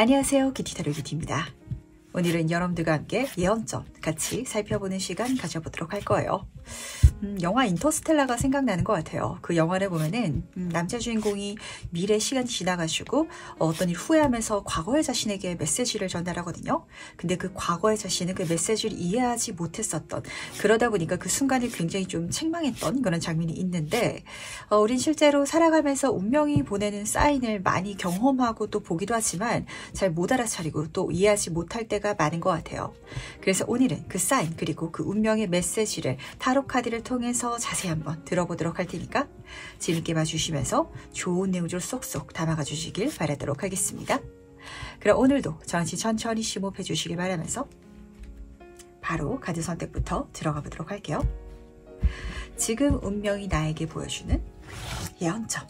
안녕하세요. 기티타로 기티입니다. 오늘은 여러분들과 함께 예언점 같이 살펴보는 시간 가져보도록 할 거예요. 영화 인터스텔라가 생각나는 것 같아요. 그 영화를 보면은 남자 주인공이 미래 시간이 지나가지고 어떤 일 후회하면서 과거의 자신에게 메시지를 전달하거든요. 근데 그 과거의 자신은 그 메시지를 이해하지 못했었던, 그러다 보니까 그 순간을 굉장히 좀 책망했던 그런 장면이 있는데, 우린 실제로 살아가면서 운명이 보내는 사인을 많이 경험하고 또 보기도 하지만 잘 못 알아차리고 또 이해하지 못할 때가 많은 것 같아요. 그래서 오늘은 그 사인 그리고 그 운명의 메시지를 타로 카드를 통해서 자세히 한번 들어보도록 할 테니까 재밌게 봐주시면서 좋은 내용을 쏙쏙 담아가 주시길 바라도록 하겠습니다. 그럼 오늘도 저와 같이 천천히 심호흡해 주시길 바라면서 바로 카드 선택부터 들어가 보도록 할게요. 지금 운명이 나에게 보여주는 예언점.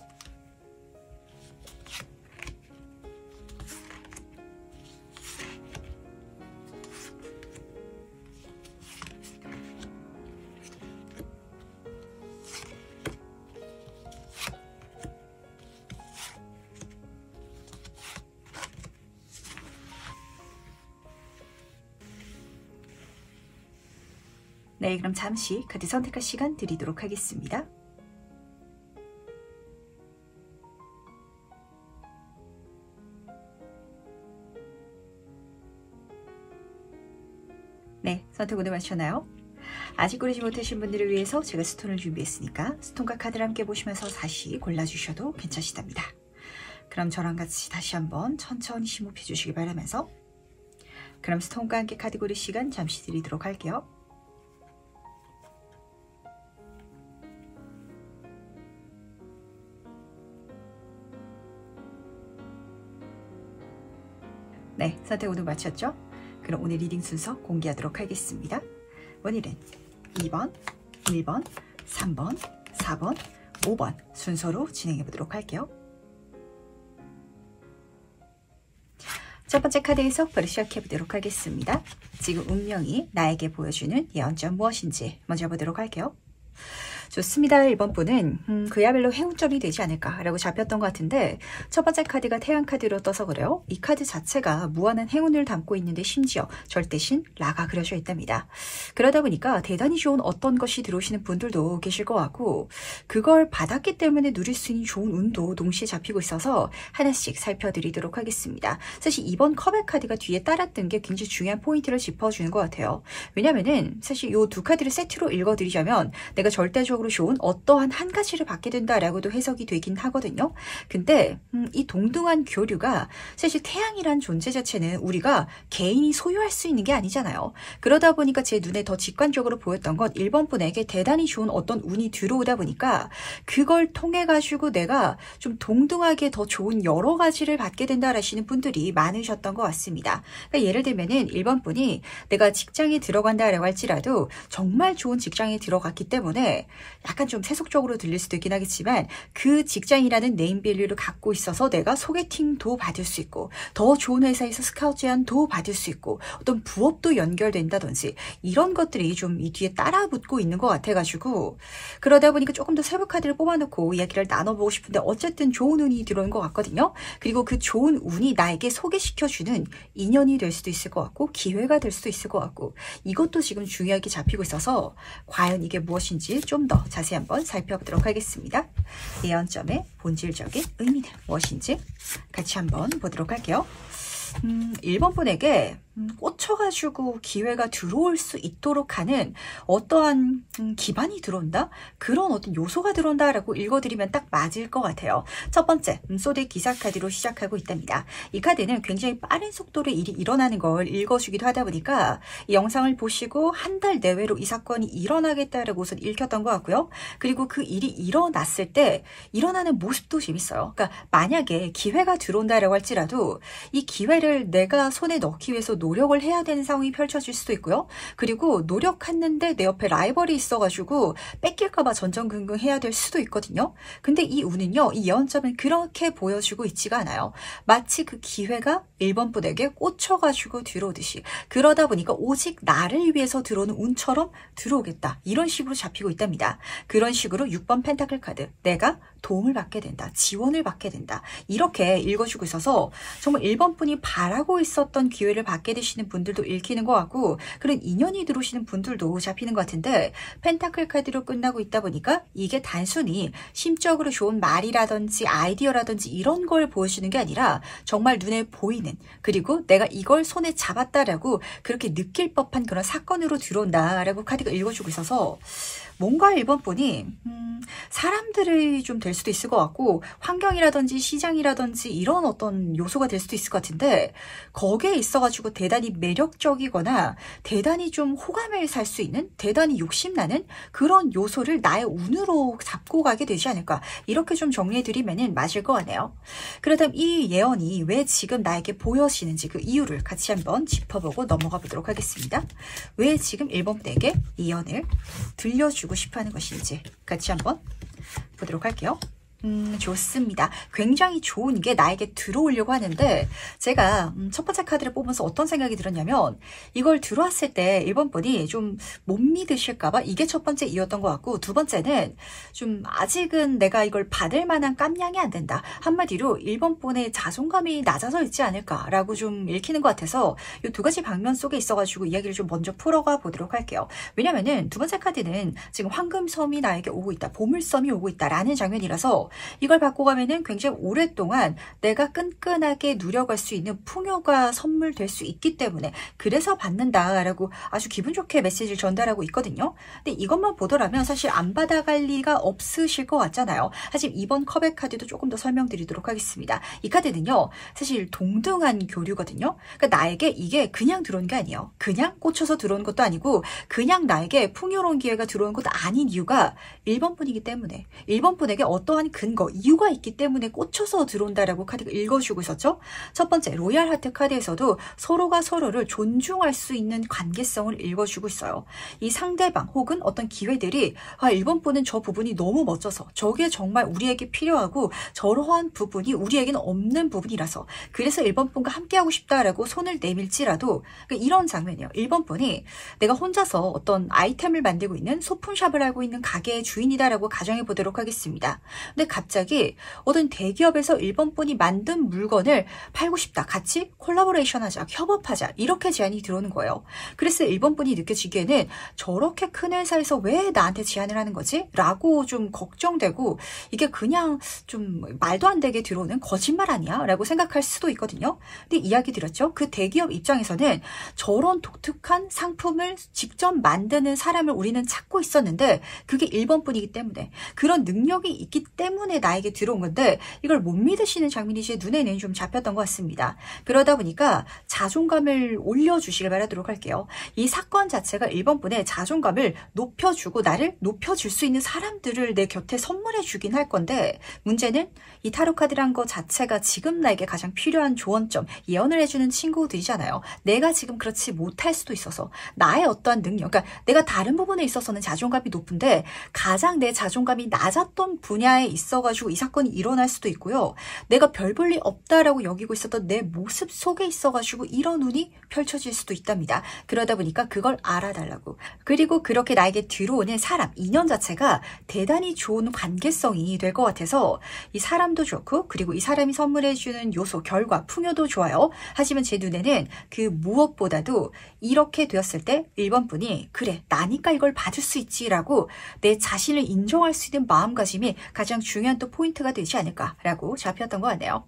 네, 그럼 잠시 카드 선택할 시간 드리도록 하겠습니다. 네, 선택 오늘 마쳤나요? 아직 고르지 못하신 분들을 위해서 제가 스톤을 준비했으니까 스톤과 카드를 함께 보시면서 다시 골라주셔도 괜찮으시답니다. 그럼 저랑 같이 다시 한번 천천히 심호흡해 주시기 바라면서, 그럼 스톤과 함께 카드 고를 시간 잠시 드리도록 할게요. 네, 선택 오늘 마쳤죠? 그럼 오늘 리딩 순서 공개하도록 하겠습니다. 오늘은 2번, 1번, 3번, 4번, 5번 순서로 진행해 보도록 할게요. 첫 번째 카드에서 바로 시작해 보도록 하겠습니다. 지금 운명이 나에게 보여주는 예언점 무엇인지 먼저 보도록 할게요. 좋습니다. 1번 분은 그야말로 행운점이 되지 않을까라고 잡혔던 것 같은데, 첫 번째 카드가 태양 카드로 떠서 그래요. 이 카드 자체가 무한한 행운을 담고 있는데 심지어 절대신 라가 그려져 있답니다. 그러다 보니까 대단히 좋은 어떤 것이 들어오시는 분들도 계실 것 같고, 그걸 받았기 때문에 누릴 수 있는 좋은 운도 동시에 잡히고 있어서 하나씩 살펴드리도록 하겠습니다. 사실 이번 컵의 카드가 뒤에 따랐던 게 굉장히 중요한 포인트를 짚어주는 것 같아요. 왜냐면은 사실 이 두 카드를 세트로 읽어드리자면 내가 절대적으로 좋은 어떠한 한 가지를 받게 된다라고도 해석이 되긴 하거든요. 근데 이 동등한 교류가 사실 태양이란 존재 자체는 우리가 개인이 소유할 수 있는 게 아니잖아요. 그러다 보니까 제 눈에 더 직관적으로 보였던 건 1번 분에게 대단히 좋은 어떤 운이 들어오다 보니까 그걸 통해 가지고 내가 좀 동등하게 더 좋은 여러 가지를 받게 된다라시는 분들이 많으셨던 것 같습니다. 그러니까 예를 들면은 1번 분이 내가 직장에 들어간다라고 할지라도 정말 좋은 직장에 들어갔기 때문에 약간 좀 세속적으로 들릴 수도 있긴 하겠지만 그 직장이라는 네임밸류를 갖고 있어서 내가 소개팅도 받을 수 있고 더 좋은 회사에서 스카우트 제안도 받을 수 있고 어떤 부업도 연결된다든지 이런 것들이 좀 이 뒤에 따라붙고 있는 것 같아가지고, 그러다 보니까 조금 더 세부 카드를 뽑아놓고 이야기를 나눠보고 싶은데 어쨌든 좋은 운이 들어오는 것 같거든요. 그리고 그 좋은 운이 나에게 소개시켜주는 인연이 될 수도 있을 것 같고 기회가 될 수도 있을 것 같고, 이것도 지금 중요하게 잡히고 있어서 과연 이게 무엇인지 좀 더 자세히 한번 살펴보도록 하겠습니다. 예언점의 본질적인 의미는 무엇인지 같이 한번 보도록 할게요. 1번 분에게 꽂혀가지고 기회가 들어올 수 있도록 하는 어떠한 기반이 들어온다? 그런 어떤 요소가 들어온다라고 읽어드리면 딱 맞을 것 같아요. 첫 번째, 소대 기사 카드로 시작하고 있답니다. 이 카드는 굉장히 빠른 속도로 일이 일어나는 걸 읽어주기도 하다 보니까 이 영상을 보시고 한 달 내외로 이 사건이 일어나겠다라고 우선 읽혔던 것 같고요. 그리고 그 일이 일어났을 때 일어나는 모습도 재밌어요. 그러니까 만약에 기회가 들어온다라고 할지라도 이 기회를 내가 손에 넣기 위해서 노력을 해야 되는 상황이 펼쳐질 수도 있고요. 그리고 노력했는데 내 옆에 라이벌이 있어가지고 뺏길까봐 전전긍긍 해야 될 수도 있거든요. 근데 이 운은요, 이 예언점은 그렇게 보여주고 있지가 않아요. 마치 그 기회가 1번 분에게 꽂혀가지고 들어오듯이, 그러다 보니까 오직 나를 위해서 들어오는 운처럼 들어오겠다, 이런 식으로 잡히고 있답니다. 그런 식으로 6번 펜타클 카드, 내가 도움을 받게 된다, 지원을 받게 된다, 이렇게 읽어주고 있어서 정말 1번 분이 바라고 있었던 기회를 받게 되시는 분들도 읽히는 것 같고, 그런 인연이 들어오시는 분들도 잡히는 것 같은데, 펜타클 카드로 끝나고 있다 보니까 이게 단순히 심적으로 좋은 말이라든지 아이디어라든지 이런 걸 보여주는 게 아니라 정말 눈에 보이는, 그리고 내가 이걸 손에 잡았다라고 그렇게 느낄 법한 그런 사건으로 들어온다라고 카드가 읽어주고 있어서, 뭔가 1번 분이 사람들이 좀 될 수도 있을 것 같고, 환경이라든지 시장이라든지 이런 어떤 요소가 될 수도 있을 것 같은데, 거기에 있어가지고 대단히 매력적이거나 대단히 좀 호감을 살 수 있는, 대단히 욕심나는 그런 요소를 나의 운으로 잡고 가게 되지 않을까, 이렇게 좀 정리해드리면 맞을 것 같네요. 그렇다면 이 예언이 왜 지금 나에게 보여지는지 그 이유를 같이 한번 짚어보고 넘어가 보도록 하겠습니다. 왜 지금 1번 분에게 이 예언을 들려주고 싶어하는 것인지 같이 한번 보도록 할게요. 좋습니다. 굉장히 좋은 게 나에게 들어오려고 하는데, 제가 첫 번째 카드를 뽑으면서 어떤 생각이 들었냐면, 이걸 들어왔을 때 1번 분이 좀 못 믿으실까봐, 이게 첫 번째 이유였던 것 같고, 두 번째는 좀 아직은 내가 이걸 받을 만한 깜냥이 안 된다, 한마디로 1번 분의 자존감이 낮아져 있지 않을까라고 좀 읽히는 것 같아서, 이 두 가지 방면 속에 있어가지고 이야기를 좀 먼저 풀어가 보도록 할게요. 왜냐면은 두 번째 카드는 지금 황금섬이 나에게 오고 있다, 보물섬이 오고 있다라는 장면이라서, 이걸 받고 가면은 굉장히 오랫동안 내가 끈끈하게 누려갈 수 있는 풍요가 선물될 수 있기 때문에, 그래서 받는다라고 아주 기분 좋게 메시지를 전달하고 있거든요. 근데 이것만 보더라면 사실 안 받아갈 리가 없으실 것 같잖아요. 하지만 이번 컵의 카드도 조금 더 설명드리도록 하겠습니다. 이 카드는요, 사실 동등한 교류거든요. 그러니까 나에게 이게 그냥 들어온 게 아니에요. 그냥 꽂혀서 들어온 것도 아니고, 그냥 나에게 풍요로운 기회가 들어온 것도 아닌 이유가 1번 분이기 때문에, 1번 분에게 어떠한 근거, 이유가 있기 때문에 꽂혀서 들어온다라고 카드가 읽어주고 있었죠. 첫 번째 로얄 하트 카드에서도 서로가 서로를 존중할 수 있는 관계성을 읽어주고 있어요. 이 상대방 혹은 어떤 기회들이, 1번 분은 저 부분이 너무 멋져서, 저게 정말 우리에게 필요하고 저러한 부분이 우리에게는 없는 부분이라서, 그래서 1번 분과 함께하고 싶다라고 손을 내밀지라도, 그러니까 이런 장면이에요. 1번 분이 내가 혼자서 어떤 아이템을 만들고 있는 소품샵을 하고 있는 가게의 주인이다라고 가정해 보도록 하겠습니다. 근데 갑자기 어떤 대기업에서 1번 분이 만든 물건을 팔고 싶다, 같이 콜라보레이션 하자, 협업하자, 이렇게 제안이 들어오는 거예요. 그래서 1번 분이 느껴지기에는 저렇게 큰 회사에서 왜 나한테 제안을 하는 거지? 라고 좀 걱정되고, 이게 그냥 좀 말도 안 되게 들어오는 거짓말 아니야? 라고 생각할 수도 있거든요. 근데 이야기 드렸죠. 그 대기업 입장에서는 저런 독특한 상품을 직접 만드는 사람을 우리는 찾고 있었는데, 그게 1번 분이기 때문에, 그런 능력이 있기 때문에 나에게 들어온 건데, 이걸 못 믿으시는 장면이 제 눈에는 좀 잡혔던 것 같습니다. 그러다 보니까 자존감을 올려주시길 바라도록 할게요. 이 사건 자체가 1번 분의 자존감을 높여주고 나를 높여줄 수 있는 사람들을 내 곁에 선물해 주긴 할 건데, 문제는 이 타로 카드란 것 자체가 지금 나에게 가장 필요한 조언점, 예언을 해주는 친구들이잖아요. 내가 지금 그렇지 못할 수도 있어서, 나의 어떠한 능력, 그러니까 내가 다른 부분에 있어서는 자존감이 높은데 가장 내 자존감이 낮았던 분야에 있어가지고 이 사건이 일어날 수도 있고요. 내가 별 볼 일 없다라고 여기고 있었던 내 모습 속에 있어가지고 이런 운이 펼쳐질 수도 있답니다. 그러다 보니까 그걸 알아달라고. 그리고 그렇게 나에게 들어오는 사람, 인연 자체가 대단히 좋은 관계성이 될 것 같아서, 이 사람도 좋고, 그리고 이 사람이 선물해주는 요소, 결과, 풍요도 좋아요. 하지만 제 눈에는 그 무엇보다도 이렇게 되었을 때 1번 분이, 그래, 나니까 이걸 받을 수 있지라고 내 자신을 인정할 수 있는 마음가짐이 가장 중요한 또 포인트가 되지 않을까라고 잡혔던 것 같네요.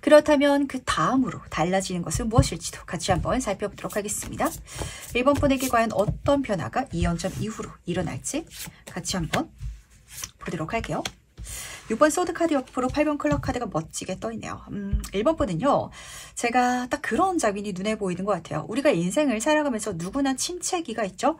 그렇다면 그 다음으로 달라지는 것은 무엇일지도 같이 한번 살펴보도록 하겠습니다. 1번 분에게 과연 어떤 변화가 이 연점 이후로 일어날지 같이 한번 보도록 할게요. 6번 소드카드 옆으로 8번 클럽 카드가 멋지게 떠있네요. 1번 분은요. 제가 딱 그런 장면이 눈에 보이는 것 같아요. 우리가 인생을 살아가면서 누구나 침체기가 있죠.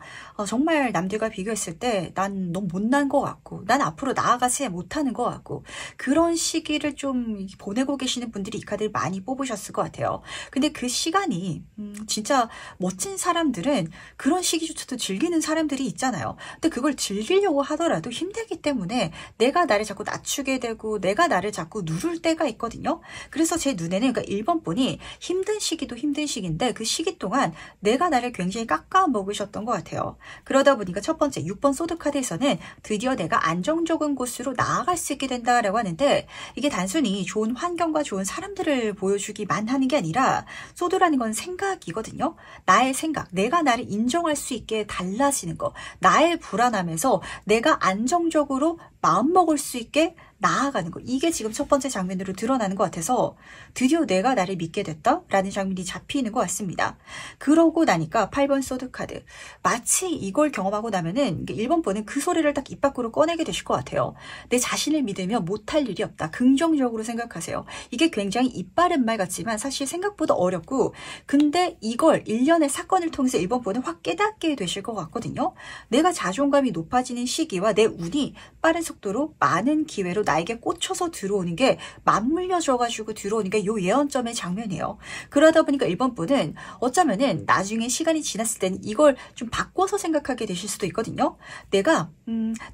정말 남들과 비교했을 때 난 너무 못난 것 같고 난 앞으로 나아가지 못하는 것 같고 그런 시기를 좀 보내고 계시는 분들이 이 카드를 많이 뽑으셨을 것 같아요. 근데 그 시간이 진짜 멋진 사람들은 그런 시기조차도 즐기는 사람들이 있잖아요. 근데 그걸 즐기려고 하더라도 힘들기 때문에 내가 나를 자꾸 낮추게 되고 내가 나를 자꾸 누를 때가 있거든요. 그래서 제 눈에는 그러니까 1번 분이 힘든 시기도 힘든 시기인데 그 시기 동안 내가 나를 굉장히 깎아 먹으셨던 것 같아요. 그러다 보니까 첫 번째 6번 소드카드에서는 드디어 내가 안정적인 곳으로 나아갈 수 있게 된다라고 하는데 이게 단순히 좋은 환경과 좋은 사람들을 보여주기만 하는 게 아니라 소드라는 건 생각이거든요. 나의 생각, 내가 나를 인정할 수 있게 달라지는 거, 나의 불안함에서 내가 안정적으로 마음먹을 수 있게 나아가는 거. 이게 지금 첫 번째 장면으로 드러나는 것 같아서 드디어 내가 나를 믿게 됐다라는 장면이 잡히는 것 같습니다. 그러고 나니까 8번 소드카드. 마치 이걸 경험하고 나면은 1번 분은 그 소리를 딱 입 밖으로 꺼내게 되실 것 같아요. 내 자신을 믿으면 못할 일이 없다. 긍정적으로 생각하세요. 이게 굉장히 이빠른 말 같지만 사실 생각보다 어렵고 근데 이걸 일련의 사건을 통해서 1번 분은 확 깨닫게 되실 것 같거든요. 내가 자존감이 높아지는 시기와 내 운이 빠른 속도로 많은 기회로 나에게 꽂혀서 들어오는 게 맞물려져가지고 들어오는 게 요 예언점의 장면이에요. 그러다 보니까 1번 분은 어쩌면은 나중에 시간이 지났을 때는 이걸 좀 바꿔서 생각하게 되실 수도 있거든요. 내가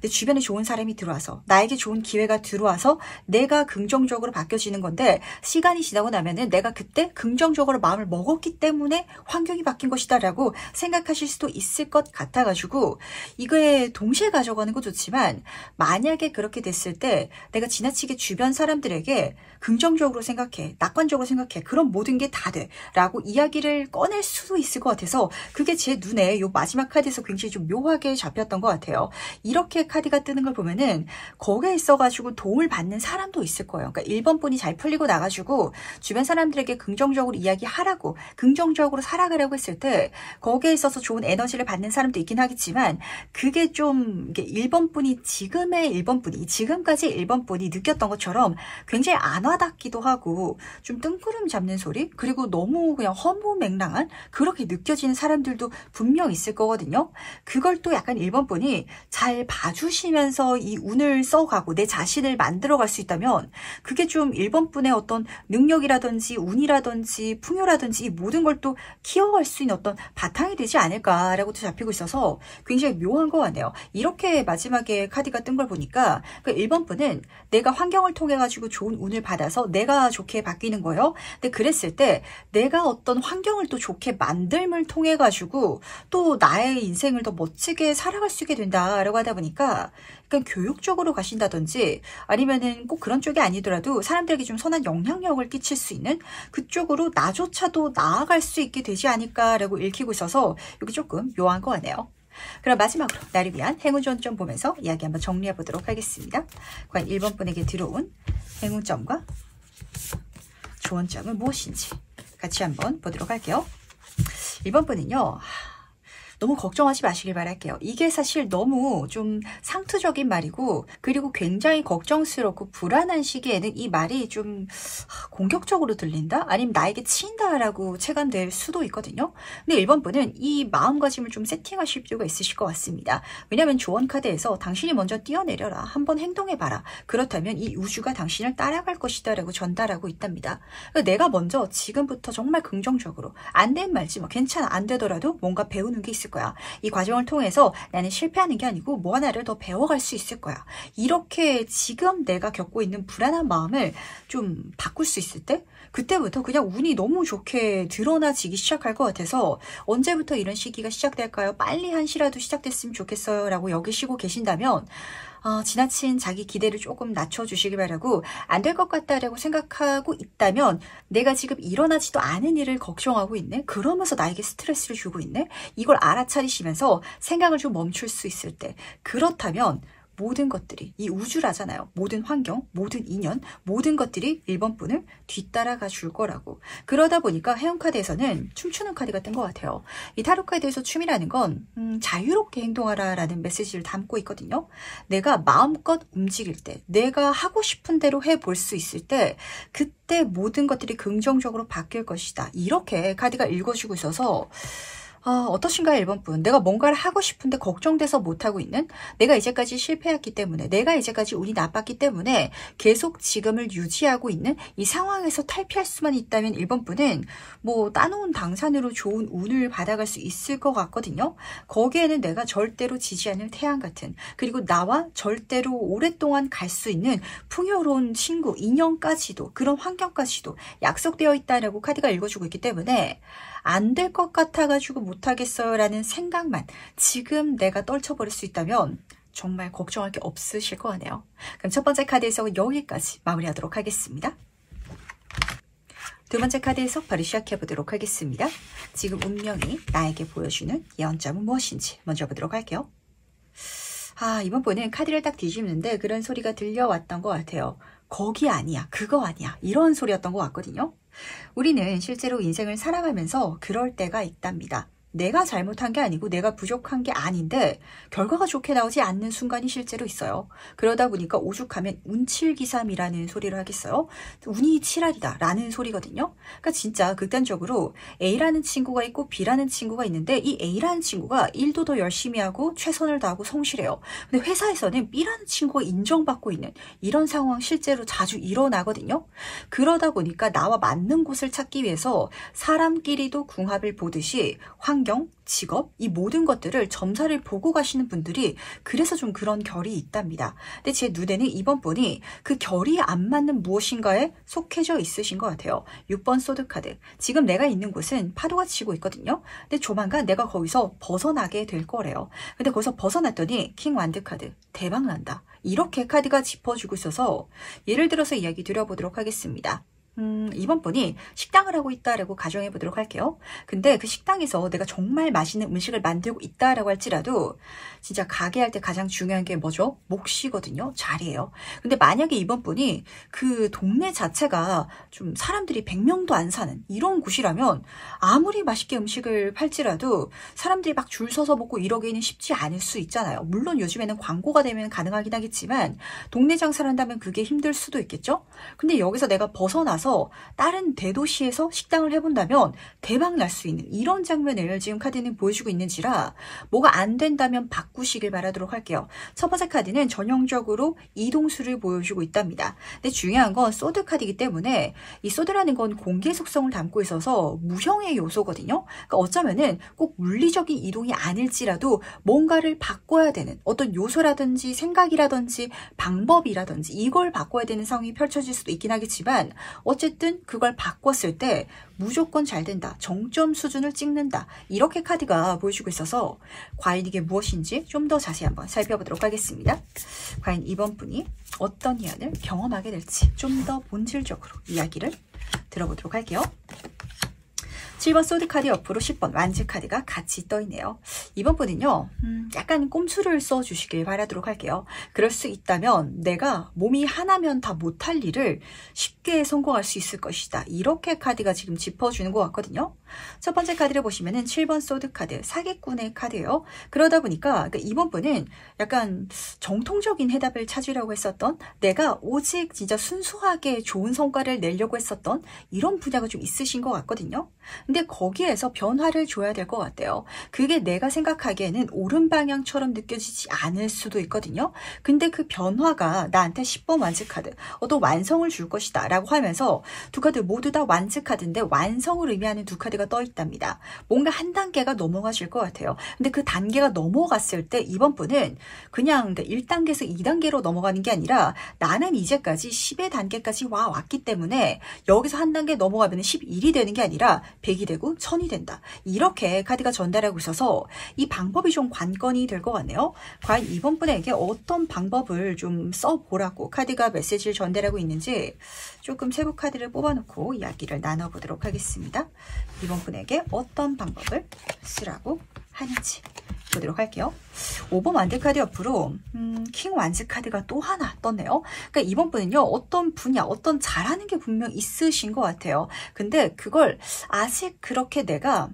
내 주변에 좋은 사람이 들어와서 나에게 좋은 기회가 들어와서 내가 긍정적으로 바뀌어지는 건데 시간이 지나고 나면은 내가 그때 긍정적으로 마음을 먹었기 때문에 환경이 바뀐 것이다 라고 생각하실 수도 있을 것 같아가지고 이거에 동시에 가져가는 거 좋지만 만약에 그렇게 됐을 때 내가 지나치게 주변 사람들에게 긍정적으로 생각해, 낙관적으로 생각해, 그럼 모든 게 다 돼 라고 이야기를 꺼낼 수도 있을 것 같아서 그게 제 눈에 요 마지막 카드에서 굉장히 좀 묘하게 잡혔던 것 같아요. 이렇게 카드가 뜨는 걸 보면은 거기에 있어가지고 도움을 받는 사람도 있을 거예요. 그러니까 1번 분이 잘 풀리고 나가지고 주변 사람들에게 긍정적으로 이야기하라고 긍정적으로 살아가려고 했을 때 거기에 있어서 좋은 에너지를 받는 사람도 있긴 하겠지만 그게 좀 1번 분이 지금까지 1번 분이 느꼈던 것처럼 굉장히 안 와닿기도 하고 좀 뜬구름 잡는 소리 그리고 너무 그냥 허무맹랑한 그렇게 느껴지는 사람들도 분명 있을 거거든요. 그걸 또 약간 1번 분이 잘 봐주시면서 이 운을 써가고 내 자신을 만들어갈 수 있다면 그게 좀 1번 분의 어떤 능력이라든지 운이라든지 풍요라든지 이 모든 걸 또 키워갈 수 있는 어떤 바탕이 되지 않을까라고 또 잡히고 있어서 굉장히 묘한 것 같네요. 이렇게 마지막에 카드가 뜬 걸 보니까 그 1번 분은 내가 환경을 통해 가지고 좋은 운을 받아서 내가 좋게 바뀌는 거예요. 근데 그랬을 때 내가 어떤 환경을 또 좋게 만듦을 통해 가지고 또 나의 인생을 더 멋지게 살아갈 수 있게 된다라고 하다 보니까 약간 교육적으로 가신다든지 아니면은 꼭 그런 쪽이 아니더라도 사람들에게 좀 선한 영향력을 끼칠 수 있는 그쪽으로 나조차도 나아갈 수 있게 되지 않을까라고 읽히고 있어서 이게 조금 묘한 것 같네요. 그럼 마지막으로 나를 위한 행운 조언점 보면서 이야기 한번 정리해 보도록 하겠습니다. 과연 1번 분에게 들어온 행운점과 조언점은 무엇인지 같이 한번 보도록 할게요. 1번 분은요. 너무 걱정하지 마시길 바랄게요. 이게 사실 너무 좀 상투적인 말이고 그리고 굉장히 걱정스럽고 불안한 시기에는 이 말이 좀 공격적으로 들린다? 아니면 나에게 치인다라고 체감될 수도 있거든요. 근데 1번 분은 이 마음가짐을 좀 세팅하실 필요가 있으실 것 같습니다. 왜냐하면 조언 카드에서 당신이 먼저 뛰어내려라. 한번 행동해봐라. 그렇다면 이 우주가 당신을 따라갈 것이다 라고 전달하고 있답니다. 그러니까 내가 먼저 지금부터 정말 긍정적으로 안 된 말지 뭐 괜찮아 안 되더라도 뭔가 배우는 게 있을 거야. 이 과정을 통해서 나는 실패하는 게 아니고 뭐 하나를 더 배워갈 수 있을 거야. 이렇게 지금 내가 겪고 있는 불안한 마음을 좀 바꿀 수 있을 때 그때부터 그냥 운이 너무 좋게 드러나지기 시작할 것 같아서 언제부터 이런 시기가 시작될까요? 빨리 한시라도 시작됐으면 좋겠어요 라고 여기시고 계신다면 지나친 자기 기대를 조금 낮춰주시기 바라고 안 될 것 같다라고 생각하고 있다면 내가 지금 일어나지도 않은 일을 걱정하고 있네? 그러면서 나에게 스트레스를 주고 있네? 이걸 알아차리시면서 생각을 좀 멈출 수 있을 때 그렇다면 모든 것들이, 이 우주라잖아요. 모든 환경, 모든 인연, 모든 것들이 1번 분을 뒤따라가 줄 거라고. 그러다 보니까 해운카드에서는 춤추는 카드가 뜬 것 같아요. 이 타로카드에서 춤이라는 건 자유롭게 행동하라 라는 메시지를 담고 있거든요. 내가 마음껏 움직일 때, 내가 하고 싶은 대로 해볼 수 있을 때 그때 모든 것들이 긍정적으로 바뀔 것이다. 이렇게 카드가 읽어주고 있어서 어떠신가요, 1번 분? 내가 뭔가를 하고 싶은데 걱정돼서 못하고 있는, 내가 이제까지 실패했기 때문에, 내가 이제까지 운이 나빴기 때문에 계속 지금을 유지하고 있는 이 상황에서 탈피할 수만 있다면 1번 분은 뭐 따놓은 당산으로 좋은 운을 받아갈 수 있을 것 같거든요. 거기에는 내가 절대로 지지 않을 태양 같은, 그리고 나와 절대로 오랫동안 갈 수 있는 풍요로운 친구, 인연까지도, 그런 환경까지도 약속되어 있다라고 카드가 읽어주고 있기 때문에 안 될 것 같아가지고 못하겠어요 라는 생각만 지금 내가 떨쳐버릴 수 있다면 정말 걱정할 게 없으실 거 같네요. 그럼 첫 번째 카드에서 여기까지 마무리하도록 하겠습니다. 두 번째 카드에서 바로 시작해 보도록 하겠습니다. 지금 운명이 나에게 보여주는 예언점은 무엇인지 먼저 보도록 할게요. 이번 분은 카드를 딱 뒤집는데 그런 소리가 들려왔던 것 같아요. 거기 아니야, 그거 아니야, 이런 소리였던 것 같거든요. 우리는 실제로 인생을 살아가면서 그럴 때가 있답니다. 내가 잘못한 게 아니고 내가 부족한 게 아닌데 결과가 좋게 나오지 않는 순간이 실제로 있어요. 그러다 보니까 오죽하면 운칠기삼이라는 소리를 하겠어요. 운이 칠할이다 라는 소리거든요. 그러니까 진짜 극단적으로 A라는 친구가 있고 B라는 친구가 있는데 이 A라는 친구가 일도 더 열심히 하고 최선을 다하고 성실해요. 근데 회사에서는 B라는 친구가 인정받고 있는 이런 상황 실제로 자주 일어나거든요. 그러다 보니까 나와 맞는 곳을 찾기 위해서 사람끼리도 궁합을 보듯이 환경, 직업, 이 모든 것들을 점사를 보고 가시는 분들이 그래서 좀 그런 결이 있답니다. 근데 제 눈에는 이번 분이 그 결이 안 맞는 무엇인가에 속해져 있으신 것 같아요. 6번 소드카드. 지금 내가 있는 곳은 파도가 치고 있거든요. 근데 조만간 내가 거기서 벗어나게 될 거래요. 근데 거기서 벗어났더니 킹 완드 카드. 대박 난다. 이렇게 카드가 짚어주고 있어서 예를 들어서 이야기 드려보도록 하겠습니다. 이번 분이 식당을 하고 있다라고 가정해 보도록 할게요. 근데 그 식당에서 내가 정말 맛있는 음식을 만들고 있다라고 할지라도 진짜 가게 할 때 가장 중요한 게 뭐죠? 몫이거든요. 자리예요. 근데 만약에 이번 분이 그 동네 자체가 좀 사람들이 100명도 안 사는 이런 곳이라면 아무리 맛있게 음식을 팔지라도 사람들이 막 줄 서서 먹고 이러기는 쉽지 않을 수 있잖아요. 물론 요즘에는 광고가 되면 가능하긴 하겠지만 동네 장사를 한다면 그게 힘들 수도 있겠죠? 근데 여기서 내가 벗어나서 다른 대도시에서 식당을 해본다면 대박 날 수 있는 이런 장면을 지금 카드는 보여주고 있는지라 뭐가 안 된다면 바꾸시길 바라도록 할게요. 첫 번째 카드는 전형적으로 이동수를 보여주고 있답니다. 근데 중요한 건 소드 카드이기 때문에 이 소드라는 건 공개 속성을 담고 있어서 무형의 요소거든요. 그러니까 어쩌면은 꼭 물리적인 이동이 아닐지라도 뭔가를 바꿔야 되는 어떤 요소라든지 생각이라든지 방법이라든지 이걸 바꿔야 되는 상황이 펼쳐질 수도 있긴 하겠지만 어쨌든 그걸 바꿨을 때 무조건 잘 된다. 정점 수준을 찍는다. 이렇게 카드가 보여주고 있어서 과연 이게 무엇인지 좀 더 자세히 한번 살펴보도록 하겠습니다. 과연 이번 분이 어떤 예언을 경험하게 될지 좀 더 본질적으로 이야기를 들어보도록 할게요. 7번 소드 카드 옆으로 10번 완즈 카드가 같이 떠있네요. 이번 분은요. 약간 꼼수를 써주시길 바라도록 할게요. 그럴 수 있다면 내가 몸이 하나면 다 못할 일을 쉽게 성공할 수 있을 것이다. 이렇게 카드가 지금 짚어주는 것 같거든요. 첫 번째 카드를 보시면은 7번 소드 카드, 사기꾼의 카드예요. 그러다 보니까 이번 분은 약간 정통적인 해답을 찾으려고 했었던 내가 오직 진짜 순수하게 좋은 성과를 내려고 했었던 이런 분야가 좀 있으신 것 같거든요. 근데 거기에서 변화를 줘야 될 것 같아요. 그게 내가 생각하기에는 옳은 방향처럼 느껴지지 않을 수도 있거든요. 근데 그 변화가 나한테 10번 완즈 카드, 어떤 완성을 줄 것이다 라고 하면서 두 카드 모두 다 완즈 카드인데 완성을 의미하는 두 카드가 떠 있답니다. 뭔가 한 단계가 넘어가실 것 같아요. 근데 그 단계가 넘어갔을 때 이번 분은 그냥 1단계에서 2단계로 넘어가는 게 아니라 나는 이제까지 10의 단계까지 왔기 때문에 여기서 한 단계 넘어가면 11이 되는 게 아니라 100이 되고 1000이 된다. 이렇게 카드가 전달하고 있어서 이 방법이 좀 관건이 될 것 같네요. 과연 이번 분에게 어떤 방법을 좀 써보라고 카드가 메시지를 전달하고 있는지 조금 세부 카드를 뽑아놓고 이야기를 나눠보도록 하겠습니다. 이번 분에게 어떤 방법을 쓰라고 하는지 보도록 할게요. 5번 완드 카드 옆으로 킹 완즈 카드가 또 하나 떴네요. 그러니까 이번 분은요, 어떤 분야, 어떤 잘하는 게 분명 있으신 것 같아요. 근데 그걸 아직 그렇게 내가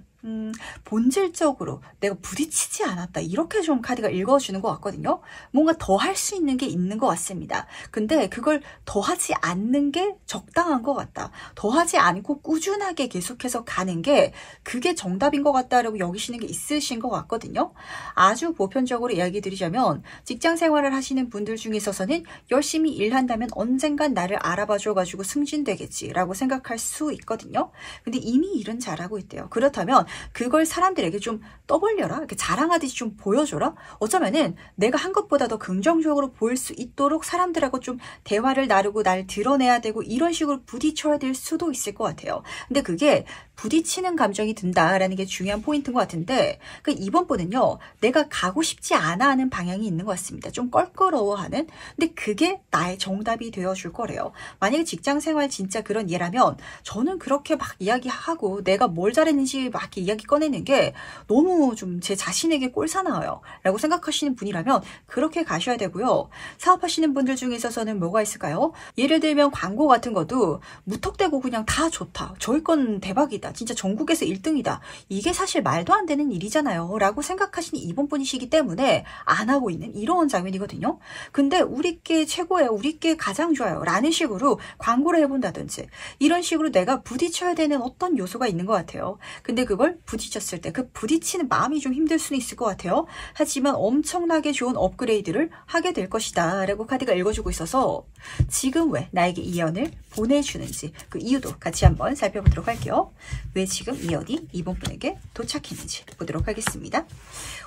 본질적으로 내가 부딪히지 않았다, 이렇게 좀 카드가 읽어주는 것 같거든요. 뭔가 더 할 수 있는 게 있는 것 같습니다. 근데 그걸 더 하지 않는 게 적당한 것 같다, 더 하지 않고 꾸준하게 계속해서 가는 게 그게 정답인 것 같다라고 여기시는 게 있으신 것 같거든요. 아주 보편적으로 이야기 드리자면 직장 생활을 하시는 분들 중에 있어서는 열심히 일한다면 언젠간 나를 알아봐 줘가지고 승진되겠지 라고 생각할 수 있거든요. 근데 이미 일은 잘하고 있대요. 그렇다면 그걸 사람들에게 좀 떠벌려라, 이렇게 자랑하듯이 좀 보여줘라. 어쩌면은 내가 한 것보다 더 긍정적으로 보일 수 있도록 사람들하고 좀 대화를 나누고 날 드러내야 되고 이런 식으로 부딪혀야 될 수도 있을 것 같아요. 근데 그게 부딪히는 감정이 든다라는 게 중요한 포인트인 것 같은데, 그 이번 분은요, 내가 가고 싶지 않아 하는 방향이 있는 것 같습니다. 좀 껄끄러워하는. 근데 그게 나의 정답이 되어줄 거래요. 만약에 직장 생활 진짜 그런 예라면 저는 그렇게 막 이야기하고 내가 뭘 잘했는지 막 이렇게 이야기 꺼내는 게 너무 좀 제 자신에게 꼴사나워요 라고 생각하시는 분이라면 그렇게 가셔야 되고요. 사업하시는 분들 중에 있어서는 뭐가 있을까요? 예를 들면 광고 같은 것도 무턱대고 그냥 다 좋다, 저희 건 대박이다, 진짜 전국에서 1등이다, 이게 사실 말도 안 되는 일이잖아요 라고 생각하시는 이번 분이시기 때문에 안 하고 있는 이런 장면이거든요. 근데 우리께 최고예요, 우리께 가장 좋아요 라는 식으로 광고를 해본다든지 이런 식으로 내가 부딪혀야 되는 어떤 요소가 있는 것 같아요. 근데 그걸 부딪혔을 때 그 부딪히는 마음이 좀 힘들 수는 있을 것 같아요. 하지만 엄청나게 좋은 업그레이드를 하게 될 것이다 라고 카드가 읽어주고 있어서 지금 왜 나에게 이 연을 보내주는지 그 이유도 같이 한번 살펴보도록 할게요. 왜 지금 이 연이 이번 분에게 도착했는지 보도록 하겠습니다.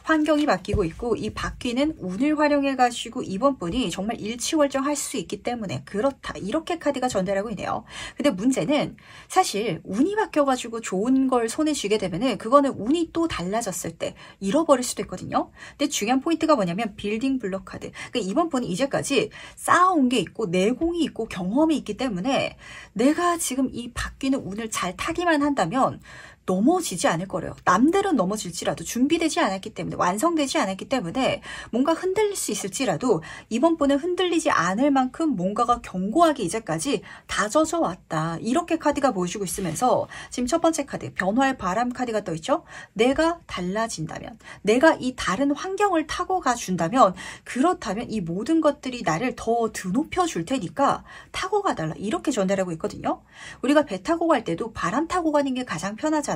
환경이 바뀌고 있고 이 바뀌는 운을 활용해 가지고 이번 분이 정말 일취월장할 수 있기 때문에 그렇다, 이렇게 카드가 전달하고 있네요. 근데 문제는 사실 운이 바뀌어 가지고 좋은 걸 손에 쥐게 되면은 그거는 운이 또 달라졌을 때 잃어버릴 수도 있거든요. 근데 중요한 포인트가 뭐냐면 빌딩 블록 카드. 그러니까 이번 분이 이제까지 쌓아온 게 있고 내공이 있고 경험이 있기 때문에 내가 지금 이 바뀌는 운을 잘 타기만 한다면 넘어지지 않을 거래요. 남들은 넘어질지라도 준비되지 않았기 때문에, 완성되지 않았기 때문에 뭔가 흔들릴 수 있을지라도 이번 분은 흔들리지 않을 만큼 뭔가가 견고하게 이제까지 다져져 왔다, 이렇게 카드가 보여주고 있으면서 지금 첫 번째 카드 변화의 바람 카드가 떠있죠. 내가 달라진다면, 내가 이 다른 환경을 타고 가준다면, 그렇다면 이 모든 것들이 나를 더 드높여 줄 테니까 타고 가달라, 이렇게 전달하고 있거든요. 우리가 배 타고 갈 때도 바람 타고 가는 게 가장 편하잖아요.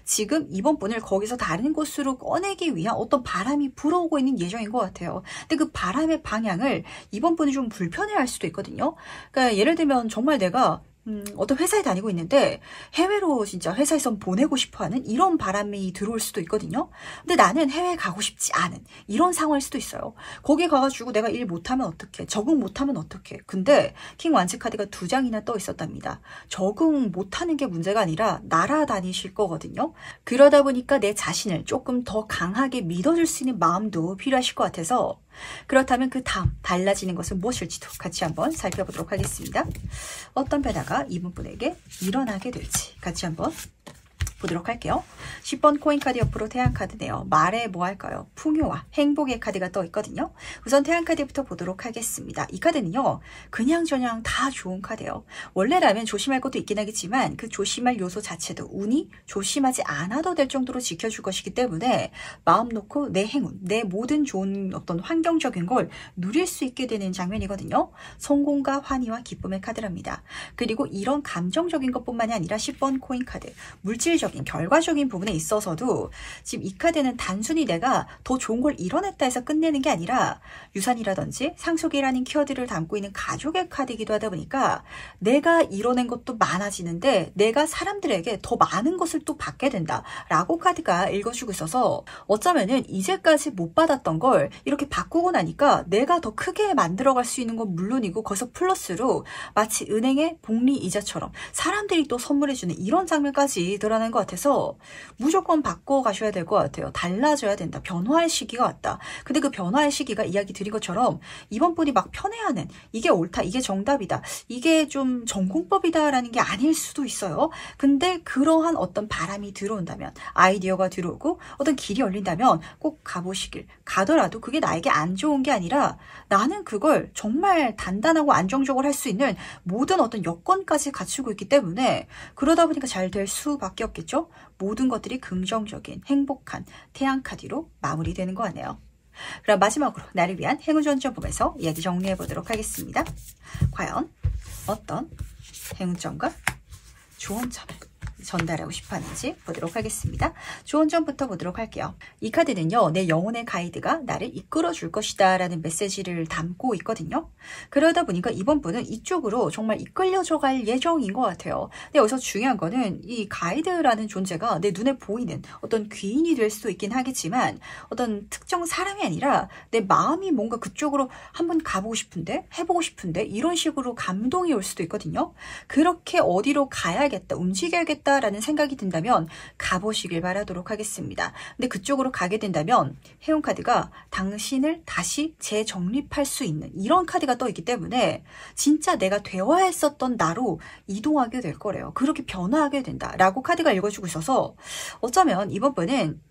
지금 이번 분을 거기서 다른 곳으로 꺼내기 위한 어떤 바람이 불어오고 있는 예정인 것 같아요. 근데 그 바람의 방향을 이번 분이 좀 불편해할 수도 있거든요. 그러니까 예를 들면 정말 내가 어떤 회사에 다니고 있는데 해외로 진짜 회사에서 보내고 싶어하는 이런 바람이 들어올 수도 있거든요. 근데 나는 해외에 가고 싶지 않은 이런 상황일 수도 있어요. 거기 가가지고 내가 일 못하면 어떡해, 적응 못하면 어떡해. 근데 킹 완즈 카드가 2장이나 떠 있었답니다. 적응 못하는 게 문제가 아니라 날아다니실 거거든요. 그러다 보니까 내 자신을 조금 더 강하게 믿어줄 수 있는 마음도 필요하실 것 같아서, 그렇다면 그 다음 달라지는 것은 무엇일지도 같이 한번 살펴보도록 하겠습니다. 어떤 변화가 이번 분에게 일어나게 될지 같이 한번 보도록 할게요. 10번 코인 카드 옆으로 태양 카드네요. 말에 뭐 할까요? 풍요와 행복의 카드가 떠 있거든요. 우선 태양 카드부터 보도록 하겠습니다. 이 카드는요, 그냥저냥 다 좋은 카드예요. 원래라면 조심할 것도 있긴 하겠지만 그 조심할 요소 자체도 운이 조심하지 않아도 될 정도로 지켜줄 것이기 때문에 마음 놓고 내 행운, 내 모든 좋은 어떤 환경적인 걸 누릴 수 있게 되는 장면이거든요. 성공과 환희와 기쁨의 카드랍니다. 그리고 이런 감정적인 것뿐만이 아니라 10번 코인 카드, 물질적 결과적인 부분에 있어서도 지금 이 카드는 단순히 내가 더 좋은 걸 이뤄냈다 해서 끝내는 게 아니라 유산이라든지 상속이라는 키워드를 담고 있는 가족의 카드이기도 하다 보니까 내가 이뤄낸 것도 많아지는데 내가 사람들에게 더 많은 것을 또 받게 된다라고 카드가 읽어주고 있어서 어쩌면은 이제까지 못 받았던 걸 이렇게 바꾸고 나니까 내가 더 크게 만들어갈 수 있는 건 물론이고 거기서 플러스로 마치 은행의 복리 이자처럼 사람들이 또 선물해주는 이런 장면까지 드러나는 것 같아서 무조건 바꿔가셔야 될 것 같아요. 달라져야 된다. 변화의 시기가 왔다. 근데 그 변화의 시기가 이야기 드린 것처럼 이번 분이 막 편애하는 이게 옳다, 이게 정답이다, 이게 좀 전공법이다라는 게 아닐 수도 있어요. 근데 그러한 어떤 바람이 들어온다면, 아이디어가 들어오고 어떤 길이 열린다면 꼭 가보시길. 가더라도 그게 나에게 안 좋은 게 아니라 나는 그걸 정말 단단하고 안정적으로 할 수 있는 모든 어떤 여건까지 갖추고 있기 때문에 그러다 보니까 잘 될 수밖에 없겠죠. 모든 것들이 긍정적인 행복한 태양카드로 마무리되는 거 같네요. 그럼 마지막으로 나를 위한 행운전점 보면서 이야기 정리해 보도록 하겠습니다. 과연 어떤 행운점과 조언점을 전달하고 싶어 하는지 보도록 하겠습니다. 조언점부터 보도록 할게요. 이 카드는요, 내 영혼의 가이드가 나를 이끌어 줄 것이다 라는 메시지를 담고 있거든요. 그러다 보니까 이번 분은 이쪽으로 정말 이끌려져 갈 예정인 것 같아요. 근데 여기서 중요한 거는 이 가이드라는 존재가 내 눈에 보이는 어떤 귀인이 될 수도 있긴 하겠지만 어떤 특정 사람이 아니라 내 마음이 뭔가 그쪽으로 한번 가보고 싶은데, 해보고 싶은데 이런 식으로 감동이 올 수도 있거든요. 그렇게 어디로 가야겠다, 움직여야겠다 라는 생각이 든다면 가보시길 바라도록 하겠습니다. 근데 그쪽으로 가게 된다면 행운카드가 당신을 다시 재정립할 수 있는 이런 카드가 떠 있기 때문에 진짜 내가 되어야 했었던 나로 이동하게 될 거래요. 그렇게 변화하게 된다라고 카드가 읽어주고 있어서 어쩌면 이번 분은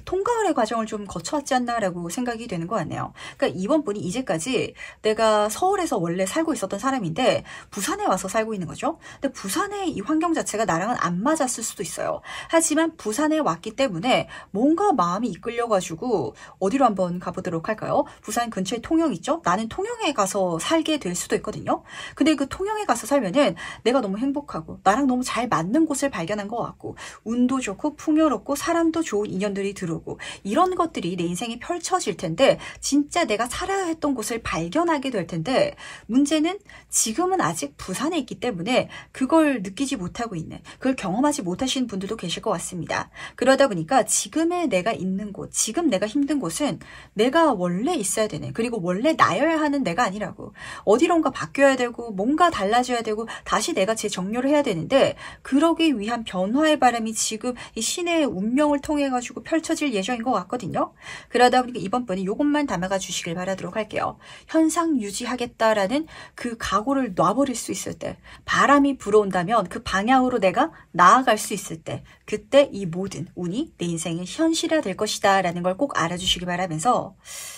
통과의 과정을 좀 거쳐왔지 않나라고 생각이 되는 것 같네요. 그러니까 이번 분이 이제까지 내가 서울에서 원래 살고 있었던 사람인데 부산에 와서 살고 있는 거죠. 근데 부산의 이 환경 자체가 나랑은 안 맞았을 수도 있어요. 하지만 부산에 왔기 때문에 뭔가 마음이 이끌려가지고 어디로 한번 가보도록 할까요? 부산 근처에 통영 있죠? 나는 통영에 가서 살게 될 수도 있거든요. 근데 그 통영에 가서 살면은 내가 너무 행복하고 나랑 너무 잘 맞는 곳을 발견한 것 같고 운도 좋고 풍요롭고 사람도 좋은 인연들이 들어오고 이런 것들이 내 인생에 펼쳐질 텐데 진짜 내가 살아야 했던 곳을 발견하게 될 텐데 문제는 지금은 아직 부산에 있기 때문에 그걸 느끼지 못하고 있는, 그걸 경험하지 못하시는 분들도 계실 것 같습니다. 그러다 보니까 지금의 내가 있는 곳, 지금 내가 힘든 곳은 내가 원래 있어야 되는, 그리고 원래 나여야 하는 내가 아니라고, 어디론가 바뀌어야 되고 뭔가 달라져야 되고 다시 내가 재정렬을 해야 되는데 그러기 위한 변화의 바람이 지금 이 신의 운명을 통해 가지고 펼쳐질 예정인 것 같거든요. 그러다 보니까 이번 번에 이것만 담아가 주시길 바라도록 할게요. 현상 유지하겠다라는 그 각오를 놔버릴 수 있을 때, 바람이 불어온다면 그 방향으로 내가 나아갈 수 있을 때, 그때 이 모든 운이 내 인생의 현실화 될 것이다 라는 걸 꼭 알아주시기 바라면서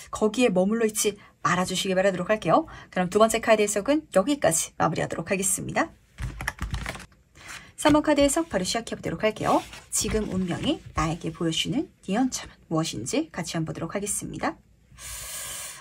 거기에 머물러 있지 말아주시기 바라도록 할게요. 그럼 두 번째 카드 해석은 여기까지 마무리하도록 하겠습니다. 3번 카드 해석 바로 시작해보도록 할게요. 지금 운명이 나에게 보여주는 니언점은 무엇인지 같이 한번 보도록 하겠습니다.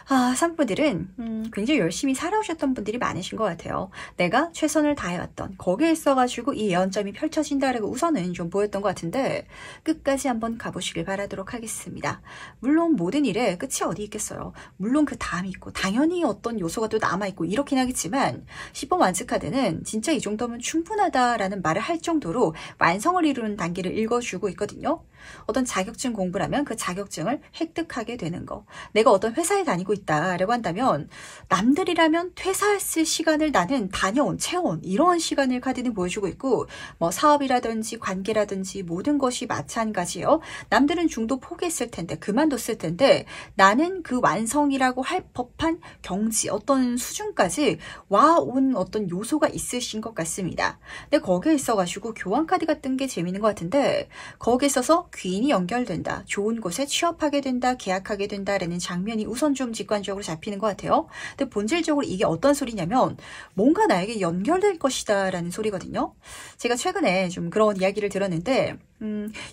3분들은 굉장히 열심히 살아오셨던 분들이 많으신 것 같아요. 내가 최선을 다해왔던 거기에 있어가지고 이 예언점이 펼쳐진다라고 우선은 좀 보였던 것 같은데 끝까지 한번 가보시길 바라도록 하겠습니다. 물론 모든 일에 끝이 어디 있겠어요. 물론 그 다음이 있고 당연히 어떤 요소가 또 남아있고 이렇긴 하겠지만 10번 완스카드는 진짜 이 정도면 충분하다라는 말을 할 정도로 완성을 이루는 단계를 읽어주고 있거든요. 어떤 자격증 공부를 하면 그 자격증을 획득하게 되는 거, 내가 어떤 회사에 다니고 있다라고 한다면 남들이라면 퇴사했을 시간을 나는 다녀온, 채워온 이런 시간을 카드는 보여주고 있고 뭐 사업이라든지 관계라든지 모든 것이 마찬가지예요. 남들은 중도 포기했을 텐데 그만뒀을 텐데 나는 그 완성이라고 할 법한 경지, 어떤 수준까지 와온 어떤 요소가 있으신 것 같습니다. 근데 거기에 있어가지고 교환 카드 같은 게 재밌는 것 같은데 거기에 있어서 귀인이 연결된다, 좋은 곳에 취업하게 된다, 계약하게 된다라는 장면이 우선 좀 직관적으로 잡히는 것 같아요. 근데 본질적으로 이게 어떤 소리냐면 뭔가 나에게 연결될 것이다 라는 소리거든요. 제가 최근에 좀 그런 이야기를 들었는데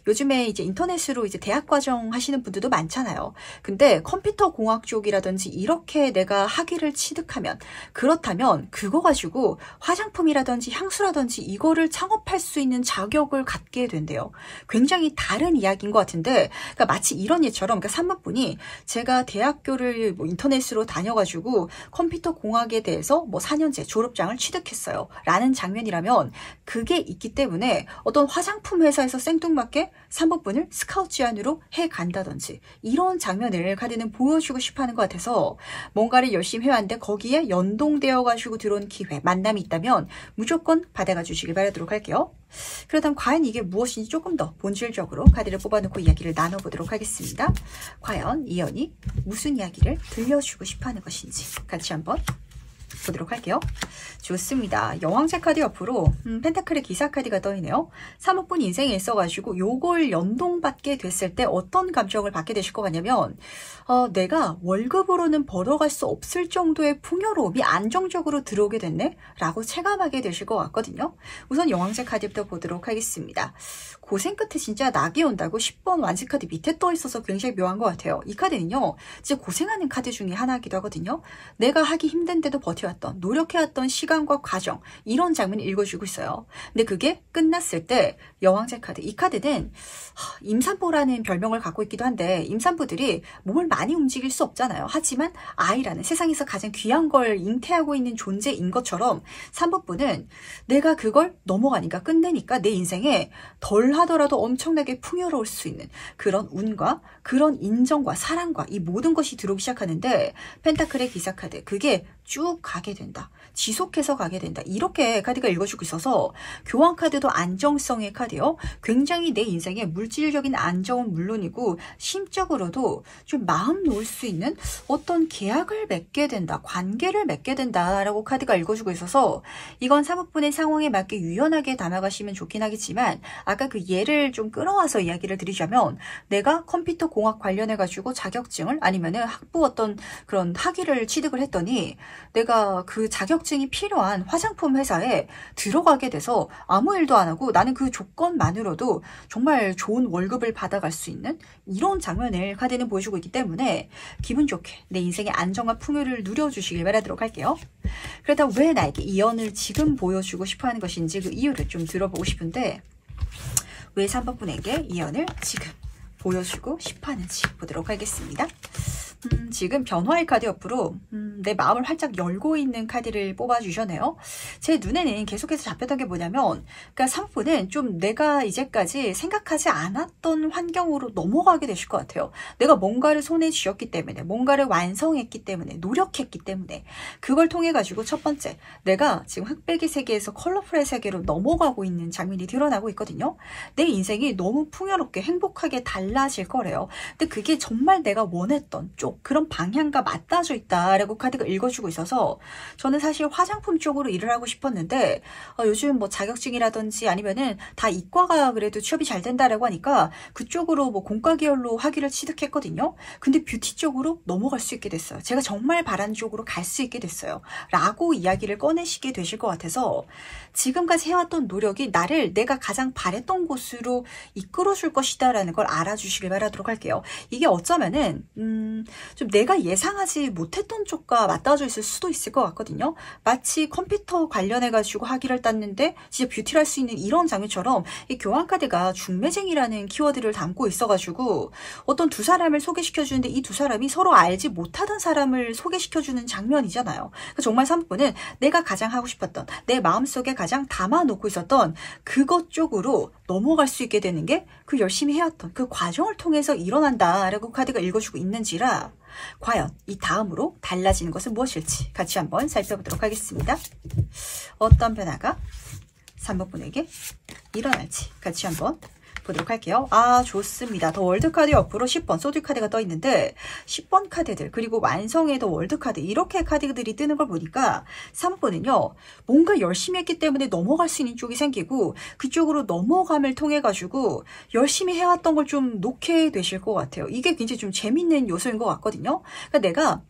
요즘에 이제 인터넷으로 이제 대학 과정 하시는 분들도 많잖아요. 근데 컴퓨터 공학 쪽이라든지 이렇게 내가 학위를 취득하면, 그렇다면 그거 가지고 화장품이라든지 향수라든지 이거를 창업할 수 있는 자격을 갖게 된대요. 굉장히 다른 이야기인 것 같은데, 그러니까 마치 이런 예처럼, 그러니까 3번 분이 제가 대학교를 뭐 인터넷으로 다녀가지고 컴퓨터 공학에 대해서 뭐 4년제 졸업장을 취득했어요 라는 장면이라면 그게 있기 때문에 어떤 화장품 회사에서 생뚱맞게 3번분을 스카우트 제안으로 해간다든지 이런 장면을 카드는 보여주고 싶어하는 것 같아서 뭔가를 열심히 해왔는데 거기에 연동되어 가지고 들어온 기회, 만남이 있다면 무조건 받아가 주시길 바라도록 할게요. 그렇다면 과연 이게 무엇인지 조금 더 본질적으로 카드를 뽑아놓고 이야기를 나눠보도록 하겠습니다. 과연 이 연이 무슨 이야기를 들려주고 싶어하는 것인지 같이 한번 보도록 할게요. 좋습니다. 여왕제 카드 옆으로 펜타클의 기사 카드가 떠있네요. 3호분 인생에 있어가지고 요걸 연동받게 됐을 때 어떤 감정을 받게 되실 것 같냐면 내가 월급으로는 벌어갈 수 없을 정도의 풍요로움이 안정적으로 들어오게 됐네? 라고 체감하게 되실 것 같거든요. 우선 여왕제 카드부터 보도록 하겠습니다. 고생 끝에 진짜 낙이 온다고 10번 완식 카드 밑에 떠있어서 굉장히 묘한 것 같아요. 이 카드는요. 진짜 고생하는 카드 중에 하나이기도 하거든요. 내가 하기 힘든데도 버텨왔던, 노력해왔던 시간과 과정 이런 장면을 읽어주고 있어요. 근데 그게 끝났을 때 여왕제 카드, 이 카드는 임산부라는 별명을 갖고 있기도 한데 임산부들이 몸을 많이 움직일 수 없잖아요. 하지만 아이라는 세상에서 가장 귀한 걸 잉태하고 있는 존재인 것처럼 3번분은 내가 그걸 넘어가니까 끝내니까 내 인생에 덜 하더라도 엄청나게 풍요로울 수 있는 그런 운과 그런 인정과 사랑과 이 모든 것이 들어오기 시작하는데 펜타클의 기사 카드 그게 쭉 가게 된다. 지속해서 가게 된다. 이렇게 카드가 읽어주고 있어서 교환 카드도 안정성의 카드요. 굉장히 내 인생에 물질적인 안정은 물론이고 심적으로도 좀 마음 놓을 수 있는 어떤 계약을 맺게 된다. 관계를 맺게 된다라고 카드가 읽어주고 있어서 이건 사법분의 상황에 맞게 유연하게 담아가시면 좋긴 하겠지만 아까 그 예를 좀 끌어와서 이야기를 드리자면 내가 컴퓨터 공학 관련해가지고 자격증을 아니면은 학부 어떤 그런 학위를 취득을 했더니 내가 그 자격증이 필요한 화장품 회사에 들어가게 돼서 아무 일도 안 하고 나는 그 조건만으로도 정말 좋은 월급을 받아갈 수 있는 이런 장면을 카드는 보여주고 있기 때문에 기분 좋게 내 인생의 안정과 풍요를 누려주시길 바라도록 할게요. 그렇다면 왜 나에게 이 연을 지금 보여주고 싶어하는 것인지 그 이유를 좀 들어보고 싶은데 왜 3번분에게 이 연을 지금 보여주고 싶어하는지 보도록 하겠습니다. 지금 변화의 카드 옆으로 내 마음을 활짝 열고 있는 카드를 뽑아주셨네요. 제 눈에는 계속해서 잡혔던 게 뭐냐면 그러니까 3분은 좀 내가 이제까지 생각하지 않았던 환경으로 넘어가게 되실 것 같아요. 내가 뭔가를 손에 쥐었기 때문에 뭔가를 완성했기 때문에 노력했기 때문에 그걸 통해 가지고 첫 번째 내가 지금 흑백의 세계에서 컬러풀의 세계로 넘어가고 있는 장면이 드러나고 있거든요. 내 인생이 너무 풍요롭게 행복하게 달라질 거래요. 근데 그게 정말 내가 원했던 쪽 그런 방향과 맞닿아져 있다라고 카드가 읽어주고 있어서 저는 사실 화장품 쪽으로 일을 하고 싶었는데 요즘 뭐 자격증이라든지 아니면은 다 이과가 그래도 취업이 잘 된다라고 하니까 그쪽으로 뭐 공과 계열로 학위를 취득했거든요. 근데 뷰티 쪽으로 넘어갈 수 있게 됐어요. 제가 정말 바란 쪽으로 갈 수 있게 됐어요. 라고 이야기를 꺼내시게 되실 것 같아서 지금까지 해왔던 노력이 나를 내가 가장 바랬던 곳으로 이끌어줄 것이다 라는 걸 알아주시길 바라도록 할게요. 이게 어쩌면은 좀 내가 예상하지 못했던 쪽과 맞닿아져 있을 수도 있을 것 같거든요. 마치 컴퓨터 관련해가지고 학위를 땄는데 진짜 뷰티를 할 수 있는 이런 장면처럼 이 교환카드가 중매쟁이라는 키워드를 담고 있어가지고 어떤 두 사람을 소개시켜주는데 이 두 사람이 서로 알지 못하던 사람을 소개시켜주는 장면이잖아요. 그러니까 정말 3분은 내가 가장 하고 싶었던 내 마음속에 가장 담아놓고 있었던 그것 쪽으로 넘어갈 수 있게 되는 게 그 열심히 해왔던 그 과정을 통해서 일어난다라고 카드가 읽어주고 있는지라 과연 이 다음으로 달라지는 것은 무엇일지 같이 한번 살펴보도록 하겠습니다. 어떤 변화가 3번분에게 일어날지 같이 한번 보도록 할게요. 아 좋습니다. 더 월드카드 옆으로 10번 소드카드가 떠 있는데 10번 카드들 그리고 완성의 더 월드카드 이렇게 카드들이 뜨는 걸 보니까 3번은요. 뭔가 열심히 했기 때문에 넘어갈 수 있는 쪽이 생기고 그쪽으로 넘어감을 통해 가지고 열심히 해왔던 걸 좀 놓게 되실 것 같아요. 이게 굉장히 좀 재밌는 요소인 것 같거든요. 그러니까 내가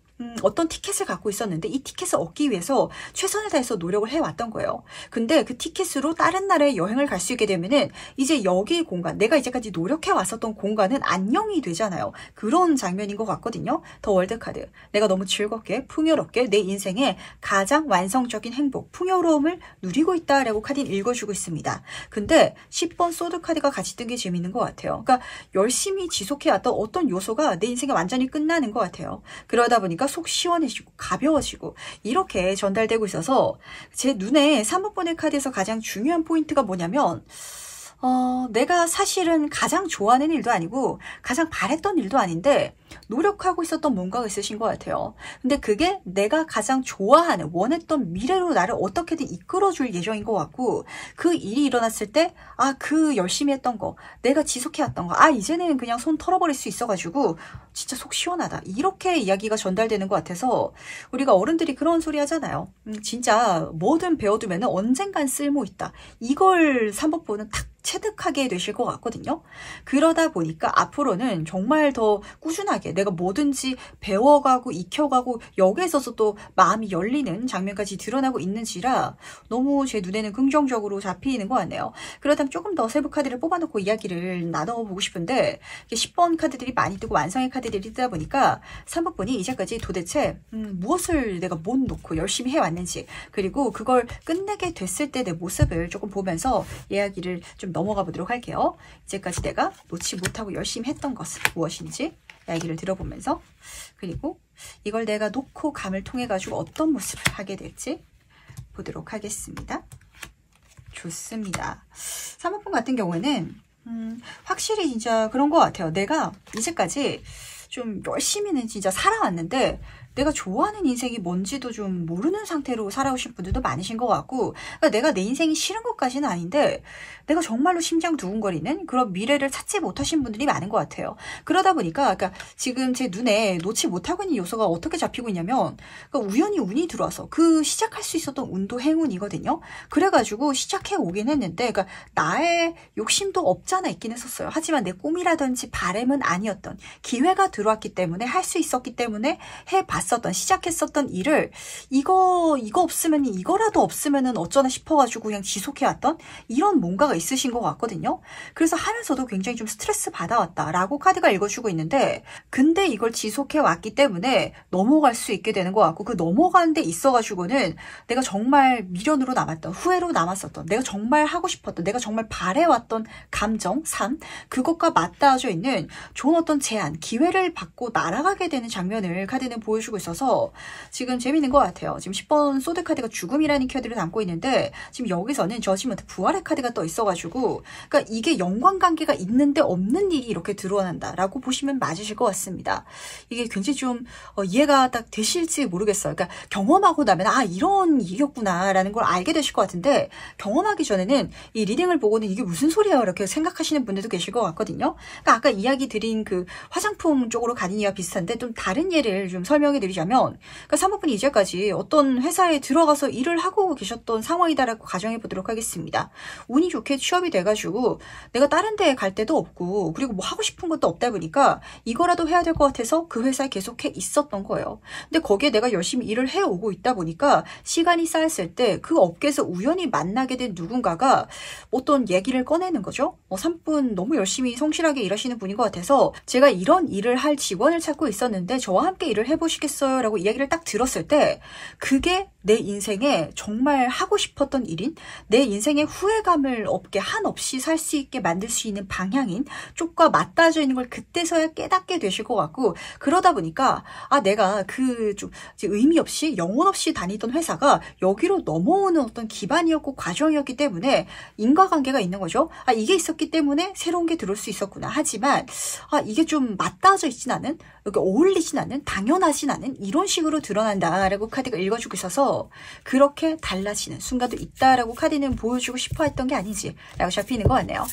어떤 티켓을 갖고 있었는데 이 티켓을 얻기 위해서 최선을 다해서 노력을 해왔던 거예요. 근데 그 티켓으로 다른 나라에 여행을 갈 수 있게 되면은 이제 여기 공간, 내가 이제까지 노력해 왔었던 공간은 안녕이 되잖아요. 그런 장면인 것 같거든요. 더 월드카드. 내가 너무 즐겁게 풍요롭게 내 인생의 가장 완성적인 행복, 풍요로움을 누리고 있다라고 카드는 읽어주고 있습니다. 근데 10번 소드카드가 같이 뜬 게 재밌는 것 같아요. 그러니까 열심히 지속해왔던 어떤 요소가 내 인생에 완전히 끝나는 것 같아요. 그러다 보니까 속 시원해지고 가벼워지고 이렇게 전달되고 있어서 제 눈에 3번의 카드에서 가장 중요한 포인트가 뭐냐면 내가 사실은 가장 좋아하는 일도 아니고 가장 바랬던 일도 아닌데 노력하고 있었던 뭔가가 있으신 것 같아요. 근데 그게 내가 가장 좋아하는, 원했던 미래로 나를 어떻게든 이끌어줄 예정인 것 같고, 그 일이 일어났을 때 그 열심히 했던 거, 내가 지속해왔던 거, 이제는 그냥 손 털어버릴 수 있어가지고 진짜 속 시원하다, 이렇게 이야기가 전달되는 것 같아서, 우리가 어른들이 그런 소리 하잖아요. 진짜 뭐든 배워두면 언젠간 쓸모 있다, 이걸 삼법보는 탁 체득하게 되실 것 같거든요. 그러다 보니까 앞으로는 정말 더 꾸준하게 내가 뭐든지 배워가고 익혀가고 여기에 있어서 또 마음이 열리는 장면까지 드러나고 있는지라 너무 제 눈에는 긍정적으로 잡히는 것 같네요. 그렇다면 조금 더 세부 카드를 뽑아놓고 이야기를 나눠보고 싶은데, 10번 카드들이 많이 뜨고 완성의 카드들이 뜨다 보니까 3번분이 이제까지 도대체 무엇을 내가 못 놓고 열심히 해왔는지, 그리고 그걸 끝내게 됐을 때 내 모습을 조금 보면서 이야기를 좀 넘어가 보도록 할게요. 이제까지 내가 놓지 못하고 열심히 했던 것은 무엇인지 이야기를 들어보면서, 그리고 이걸 내가 놓고 감을 통해 가지고 어떤 모습을 하게 될지 보도록 하겠습니다. 좋습니다. 3번분 같은 경우에는 확실히 진짜 그런 것 같아요. 내가 이제까지 좀 열심히는 진짜 살아왔는데 내가 좋아하는 인생이 뭔지도 좀 모르는 상태로 살아오신 분들도 많으신 것 같고, 그러니까 내가 내 인생이 싫은 것까지는 아닌데 내가 정말로 심장 두근거리는 그런 미래를 찾지 못하신 분들이 많은 것 같아요. 그러다 보니까 그러니까 지금 제 눈에 놓지 못하고 있는 요소가 어떻게 잡히고 있냐면, 그러니까 우연히 운이 들어와서 그 시작할 수 있었던 운도 행운이거든요. 그래가지고 시작해 오긴 했는데, 그러니까 나의 욕심도 없지 않아 있긴 했었어요. 하지만 내 꿈이라든지 바람은 아니었던, 기회가 들어왔기 때문에 할 수 있었기 때문에 해봤었던, 시작했었던 일을 이거 없으면, 이거라도 없으면은 어쩌나 싶어가지고 그냥 지속해왔던 이런 뭔가가 있으신 것 같거든요. 그래서 하면서도 굉장히 좀 스트레스 받아왔다라고 카드가 읽어주고 있는데, 근데 이걸 지속해왔기 때문에 넘어갈 수 있게 되는 것 같고, 그 넘어가는 데 있어가지고는 내가 정말 미련으로 남았던, 후회로 남았었던, 내가 정말 하고 싶었던, 내가 정말 바래왔던 감정, 삶, 그것과 맞닿아져 있는 좋은 어떤 제안, 기회를 받고 날아가게 되는 장면을 카드는 보여주고 있어서 지금 재밌는 것 같아요. 지금 10번 소드 카드가 죽음이라는 카드를 담고 있는데, 지금 여기서는 저지먼트, 부활의 카드가 떠 있어가지고, 그러니까 이게 연관관계가 있는데 없는 일이 이렇게 드러난다라고 보시면 맞으실 것 같습니다. 이게 굉장히 좀 이해가 딱 되실지 모르겠어요. 그러니까 경험하고 나면 이런 일이었구나 라는 걸 알게 되실 것 같은데, 경험하기 전에는 이 리딩을 보고는 이게 무슨 소리야 이렇게 생각하시는 분들도 계실 것 같거든요. 그러니까 아까 이야기 드린 그 화장품 쪽으로 가는 이와 비슷한데 좀 다른 예를 좀 설명해 드리자면, 그러니까 사모분이 이제까지 어떤 회사에 들어가서 일을 하고 계셨던 상황이다라고 가정해 보도록 하겠습니다. 운이 좋게 취업이 돼가지고 내가 다른 데에 갈 데도 없고, 그리고 뭐 하고 싶은 것도 없다 보니까 이거라도 해야 될 것 같아서 그 회사에 계속해 있었던 거예요. 근데 거기에 내가 열심히 일을 해오고 있다 보니까 시간이 쌓였을 때 그 업계에서 우연히 만나게 된 누군가가 어떤 얘기를 꺼내는 거죠. 산분 너무 열심히 성실하게 일하시는 분인 것 같아서 제가 이런 일을 할 직원을 찾고 있었는데 저와 함께 일을 해보시겠어요? 라고 이야기를 딱 들었을 때, 그게 내 인생에 정말 하고 싶었던 일인, 내 인생에 후회감을 없게 한없이 살 수 있게 만들 수 있는 방향인 쪽과 맞닿아져 있는 걸 그때서야 깨닫게 되실 것 같고, 그러다 보니까 내가 그 좀 의미 없이 영혼 없이 다니던 회사가 여기로 넘어오는 어떤 기반이었고 과정이었기 때문에 인과관계가 있는 거죠. 이게 있었기 때문에 새로운 게 들어올 수 있었구나. 하지만 이게 좀 맞닿아져 있진 않은, 이렇게 어울리진 않는, 당연하진 않은 이런 식으로 드러난다라고 카드가 읽어주고 있어서 그렇게 달라지는 순간도 있다라고 카드는 보여주고 싶어 했던 게 아닌지라고 잡히는 것 같네요.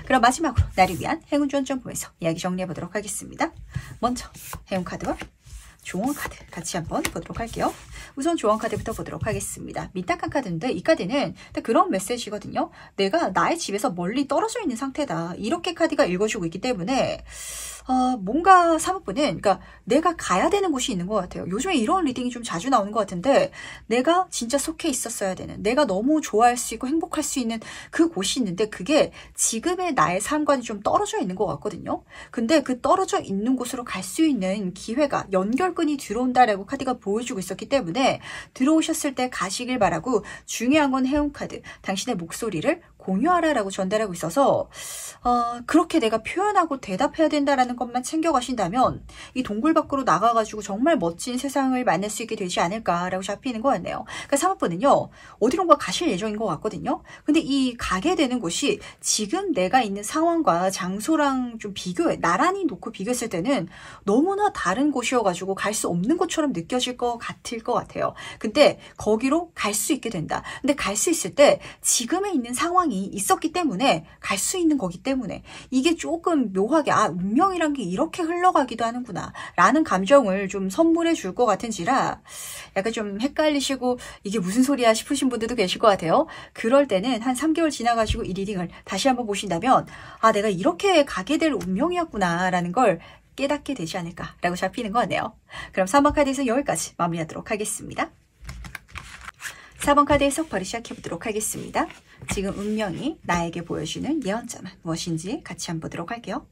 그럼 마지막으로 나를 위한 행운 주원점 보면서 이야기 정리해 보도록 하겠습니다. 먼저 행운 카드와 조언 카드 같이 한번 보도록 할게요. 우선 조언 카드부터 보도록 하겠습니다. 민탁한 카드인데 이 카드는 그런 메시지거든요. 내가 나의 집에서 멀리 떨어져 있는 상태다, 이렇게 카드가 읽어주고 있기 때문에 뭔가 사모분은, 그러니까 내가 가야 되는 곳이 있는 것 같아요. 요즘에 이런 리딩이 좀 자주 나오는 것 같은데, 내가 진짜 속해 있었어야 되는, 내가 너무 좋아할 수 있고 행복할 수 있는 그 곳이 있는데 그게 지금의 나의 삶과는 좀 떨어져 있는 것 같거든요. 근데 그 떨어져 있는 곳으로 갈 수 있는 기회가, 연결끈이 들어온다라고 카드가 보여주고 있었기 때문에 들어오셨을 때 가시길 바라고, 중요한 건 행운 카드, 당신의 목소리를 공유하라라고 전달하고 있어서 그렇게 내가 표현하고 대답해야 된다라는 것만 챙겨가신다면 이 동굴 밖으로 나가가지고 정말 멋진 세상을 만날 수 있게 되지 않을까라고 잡히는 것 같네요. 그러니까 사모분은요, 어디론가 가실 예정인 것 같거든요. 근데 이 가게 되는 곳이 지금 내가 있는 상황과 장소랑 좀 나란히 놓고 비교했을 때는 너무나 다른 곳이어가지고 갈 수 없는 곳처럼 느껴질 것 같아요. 근데 거기로 갈 수 있게 된다. 근데 갈 수 있을 때 지금에 있는 상황이 있었기 때문에 갈 수 있는 거기 때문에 이게 조금 묘하게 운명이란 게 이렇게 흘러가기도 하는구나 라는 감정을 좀 선물해 줄 것 같은지라 약간 좀 헷갈리시고 이게 무슨 소리야 싶으신 분들도 계실 것 같아요. 그럴 때는 한 3개월 지나가시고 이 리딩을 다시 한번 보신다면 내가 이렇게 가게 될 운명이었구나 라는 걸 깨닫게 되지 않을까라고 잡히는 것 같네요. 그럼 3번 카드에서 여기까지 마무리하도록 하겠습니다. 4번 카드 해석 바로 시작해보도록 하겠습니다. 지금 운명이 나에게 보여주는 예언자는 무엇인지 같이 한번 보도록 할게요.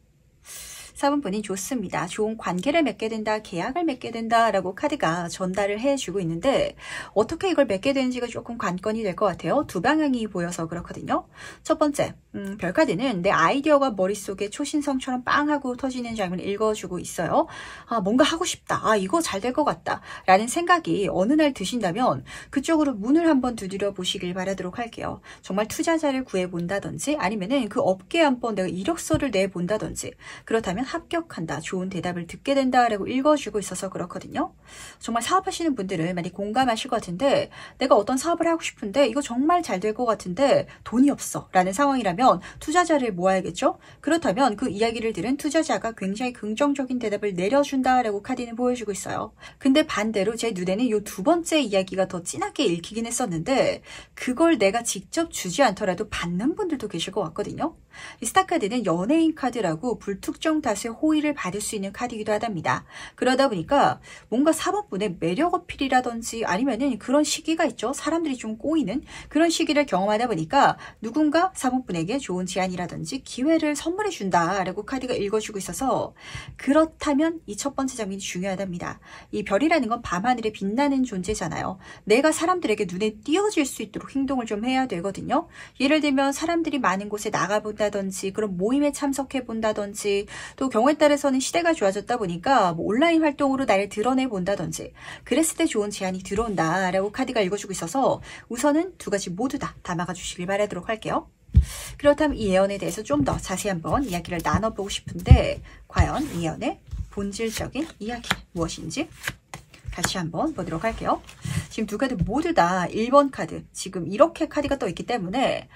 4번 분이 좋습니다. 좋은 관계를 맺게 된다, 계약을 맺게 된다라고 카드가 전달을 해주고 있는데 어떻게 이걸 맺게 되는지가 조금 관건이 될 것 같아요. 두 방향이 보여서 그렇거든요. 첫 번째, 별카드는 내 아이디어가 머릿속에 초신성처럼 빵 하고 터지는 장면을 읽어주고 있어요. 뭔가 하고 싶다. 이거 잘 될 것 같다. 라는 생각이 어느 날 드신다면 그쪽으로 문을 한번 두드려 보시길 바라도록 할게요. 정말 투자자를 구해본다든지 아니면은 그 업계에 한번 내가 이력서를 내본다든지 그렇다면 합격한다, 좋은 대답을 듣게 된다라고 읽어주고 있어서 그렇거든요. 정말 사업하시는 분들은 많이 공감하실 것 같은데 내가 어떤 사업을 하고 싶은데 이거 정말 잘 될 것 같은데 돈이 없어 라는 상황이라면 투자자를 모아야겠죠. 그렇다면 그 이야기를 들은 투자자가 굉장히 긍정적인 대답을 내려준다라고 카드는 보여주고 있어요. 근데 반대로 제 눈에는 이 두 번째 이야기가 더 진하게 읽히긴 했었는데 그걸 내가 직접 주지 않더라도 받는 분들도 계실 것 같거든요. 이 스타 카드는 연예인 카드라고 불특정 다수의 호의를 받을 수 있는 카드이기도 하답니다. 그러다 보니까 뭔가 사법분의 매력 어필이라든지 아니면은 그런 시기가 있죠. 사람들이 좀 꼬이는 그런 시기를 경험하다 보니까 누군가 사법분에게 좋은 제안이라든지 기회를 선물해 준다라고 카드가 읽어주고 있어서 그렇다면 이 첫 번째 장면이 중요하답니다. 이 별이라는 건 밤하늘에 빛나는 존재잖아요. 내가 사람들에게 눈에 띄어질 수 있도록 행동을 좀 해야 되거든요. 예를 들면 사람들이 많은 곳에 나가본다든지 그런 모임에 참석해 본다든지 또 경우에 따라서는 시대가 좋아졌다 보니까 온라인 활동으로 나를 드러내 본다든지 그랬을 때 좋은 제안이 들어온다라고 카드가 읽어주고 있어서 우선은 두 가지 모두 다 담아가 주시길 바라도록 할게요. 그렇다면 이 예언에 대해서 좀 더 자세히 한번 이야기를 나눠보고 싶은데 과연 이 예언의 본질적인 이야기 무엇인지 같이 한번 보도록 할게요. 지금 두 카드 모두 다 1번 카드 지금 이렇게 카드가 떠 있기 때문에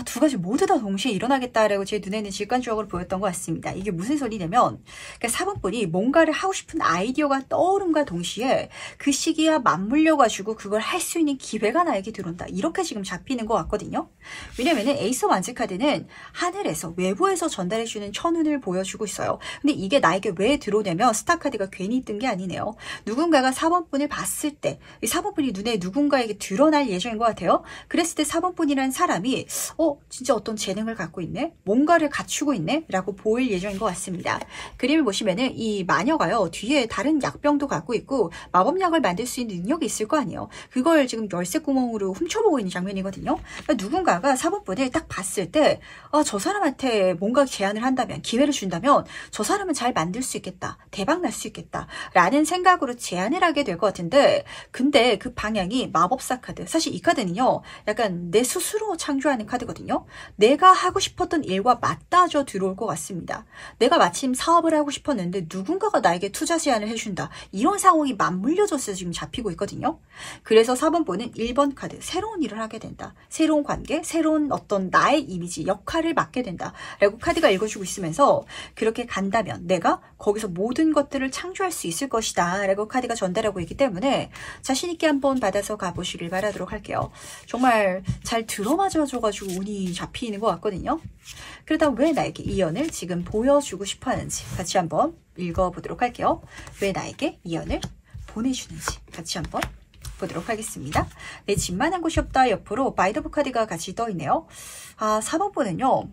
두 가지 모두 다 동시에 일어나겠다라고 제 눈에는 직관적으로 보였던 것 같습니다. 이게 무슨 소리냐면 그러니까 4번분이 뭔가를 하고 싶은 아이디어가 떠오름과 동시에 그 시기와 맞물려가지고 그걸 할 수 있는 기회가 나에게 들어온다. 이렇게 지금 잡히는 것 같거든요. 왜냐면은 에이스 완즈 카드는 하늘에서 외부에서 전달해주는 천운을 보여주고 있어요. 근데 이게 나에게 왜 들어오냐면 스타 카드가 괜히 뜬 게 아니네요. 누군가가 4번분을 봤을 때 이 4번분이 눈에 누군가에게 드러날 예정인 것 같아요. 그랬을 때 4번분이라는 사람이 진짜 어떤 재능을 갖고 있네? 뭔가를 갖추고 있네? 라고 보일 예정인 것 같습니다. 그림을 보시면은 이 마녀가요, 뒤에 다른 약병도 갖고 있고 마법약을 만들 수 있는 능력이 있을 거 아니에요. 그걸 지금 열쇠 구멍으로 훔쳐보고 있는 장면이거든요. 그러니까 누군가가 사법분을 딱 봤을 때 저 사람한테 뭔가 제안을 한다면, 기회를 준다면 저 사람은 잘 만들 수 있겠다. 대박 날 수 있겠다. 라는 생각으로 제안을 하게 될 것 같은데 근데 그 방향이 마법사 카드. 사실 이 카드는요, 약간 내 스스로 창조하는 카드거든요. 내가 하고 싶었던 일과 맞닿아져 들어올 것 같습니다. 내가 마침 사업을 하고 싶었는데 누군가가 나에게 투자 제안을 해준다. 이런 상황이 맞물려져서 지금 잡히고 있거든요. 그래서 4번분은 1번 카드, 새로운 일을 하게 된다. 새로운 관계, 새로운 어떤 나의 이미지, 역할을 맡게 된다. 라고 카드가 읽어주고 있으면서 그렇게 간다면 내가 거기서 모든 것들을 창조할 수 있을 것이다. 라고 카드가 전달하고 있기 때문에 자신있게 한번 받아서 가보시길 바라도록 할게요. 정말 잘 들어맞아줘가지고 운이 잡히는 것 같거든요. 그러다 왜 나에게 이 연을 지금 보여주고 싶어 하는지 같이 한번 읽어보도록 할게요. 왜 나에게 이 연을 보내주는지 같이 한번 보도록 하겠습니다. 내 집만한 곳이 없다 옆으로 바이더브 카드가 같이 떠있네요. 4번분은요.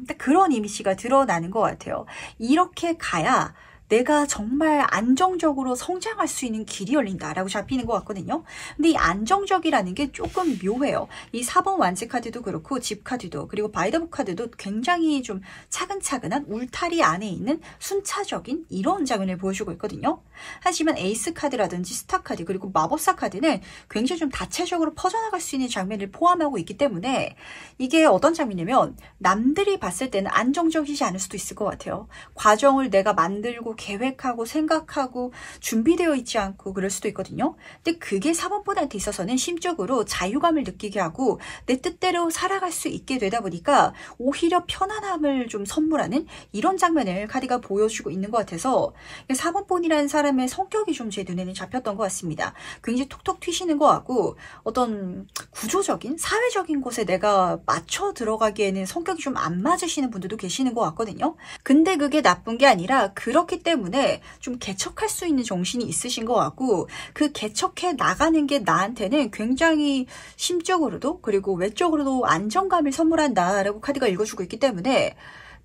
딱 그런 이미지가 드러나는 것 같아요. 이렇게 가야 내가 정말 안정적으로 성장할 수 있는 길이 열린다라고 잡히는 것 같거든요. 근데 이 안정적이라는 게 조금 묘해요. 이 4번 완지 카드도 그렇고 집 카드도 그리고 바이더북 카드도 굉장히 좀 차근차근한 울타리 안에 있는 순차적인 이런 장면을 보여주고 있거든요. 하지만 에이스 카드라든지 스타 카드 그리고 마법사 카드는 굉장히 좀 다체적으로 퍼져나갈 수 있는 장면을 포함하고 있기 때문에 이게 어떤 장면이냐면 남들이 봤을 때는 안정적이지 않을 수도 있을 것 같아요. 과정을 내가 만들고 계획하고 생각하고 준비되어 있지 않고 그럴 수도 있거든요. 근데 그게 4번분한테 있어서는 심적으로 자유감을 느끼게 하고 내 뜻대로 살아갈 수 있게 되다 보니까 오히려 편안함을 좀 선물하는 이런 장면을 카드가 보여주고 있는 것 같아서 4번분이라는 사람의 성격이 좀 제 눈에는 잡혔던 것 같습니다. 굉장히 톡톡 튀시는 것 같고 어떤 구조적인 사회적인 곳에 내가 맞춰 들어가기에는 성격이 좀 안 맞으시는 분들도 계시는 것 같거든요. 근데 그게 나쁜 게 아니라 그렇기 때문에 좀 개척할 수 있는 정신이 있으신 것 같고 그 개척해 나가는 게 나한테는 굉장히 심적으로도 그리고 외적으로도 안정감을 선물한다라고 카드가 읽어주고 있기 때문에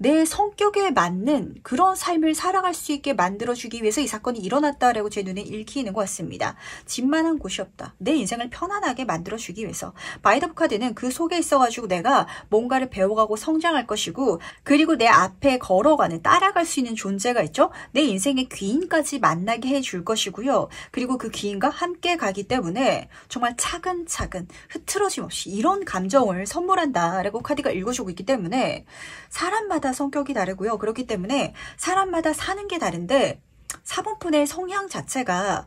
내 성격에 맞는 그런 삶을 살아갈 수 있게 만들어주기 위해서 이 사건이 일어났다라고 제 눈에 읽히는 것 같습니다. 집만한 곳이 없다. 내 인생을 편안하게 만들어주기 위해서. 바이더북 카드는 그 속에 있어가지고 내가 뭔가를 배워가고 성장할 것이고 그리고 내 앞에 걸어가는 따라갈 수 있는 존재가 있죠. 내 인생의 귀인까지 만나게 해줄 것이고요. 그리고 그 귀인과 함께 가기 때문에 정말 차근차근 흐트러짐 없이 이런 감정을 선물한다라고 카드가 읽어주고 있기 때문에 사람마다 성격이 다르고요. 그렇기 때문에 사람마다 사는 게 다른데 4번분의 성향 자체가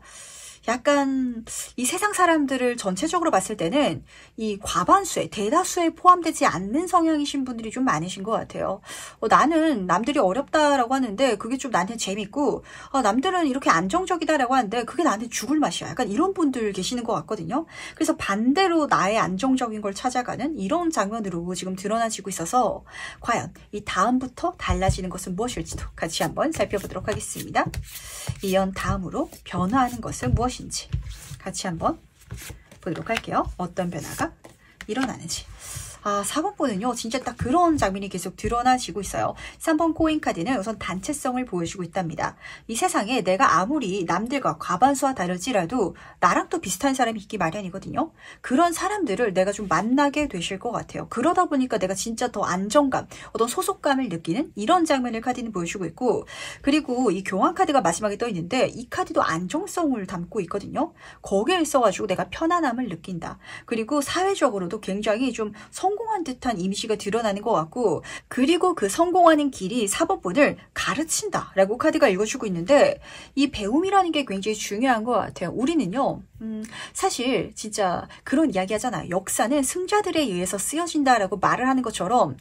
약간 이 세상 사람들을 전체적으로 봤을 때는 이 과반수에 대다수에 포함되지 않는 성향이신 분들이 좀 많으신 것 같아요. 나는 남들이 어렵다라고 하는데 그게 좀 나한테 재밌고 남들은 이렇게 안정적이다라고 하는데 그게 나한테 죽을 맛이야. 약간 이런 분들 계시는 것 같거든요. 그래서 반대로 나의 안정적인 걸 찾아가는 이런 장면으로 지금 드러나지고 있어서 과연 이 다음부터 달라지는 것은 무엇일지도 같이 한번 살펴보도록 하겠습니다. 이연 다음으로 변화하는 것은 무엇인지 같이 한번 보도록 할게요. 어떤 변화가 일어나는지. 4번분은요. 진짜 딱 그런 장면이 계속 드러나지고 있어요. 3번 코인 카드는 우선 단체성을 보여주고 있답니다. 이 세상에 내가 아무리 남들과 과반수와 다를지라도 나랑 또 비슷한 사람이 있기 마련이거든요. 그런 사람들을 내가 좀 만나게 되실 것 같아요. 그러다 보니까 내가 진짜 더 안정감, 어떤 소속감을 느끼는 이런 장면을 카드는 보여주고 있고 그리고 이 교환 카드가 마지막에 떠 있는데 이 카드도 안정성을 담고 있거든요. 거기에 있어가지고 내가 편안함을 느낀다. 그리고 사회적으로도 굉장히 좀 성공한 듯한 이미지가 드러나는 것 같고 그리고 그 성공하는 길이 4번분을 가르친다 라고 카드가 읽어주고 있는데 이 배움이라는 게 굉장히 중요한 것 같아요. 우리는요 사실 진짜 그런 이야기 하잖아요. 역사는 승자들에 의해서 쓰여진다라고 말을 하는 것처럼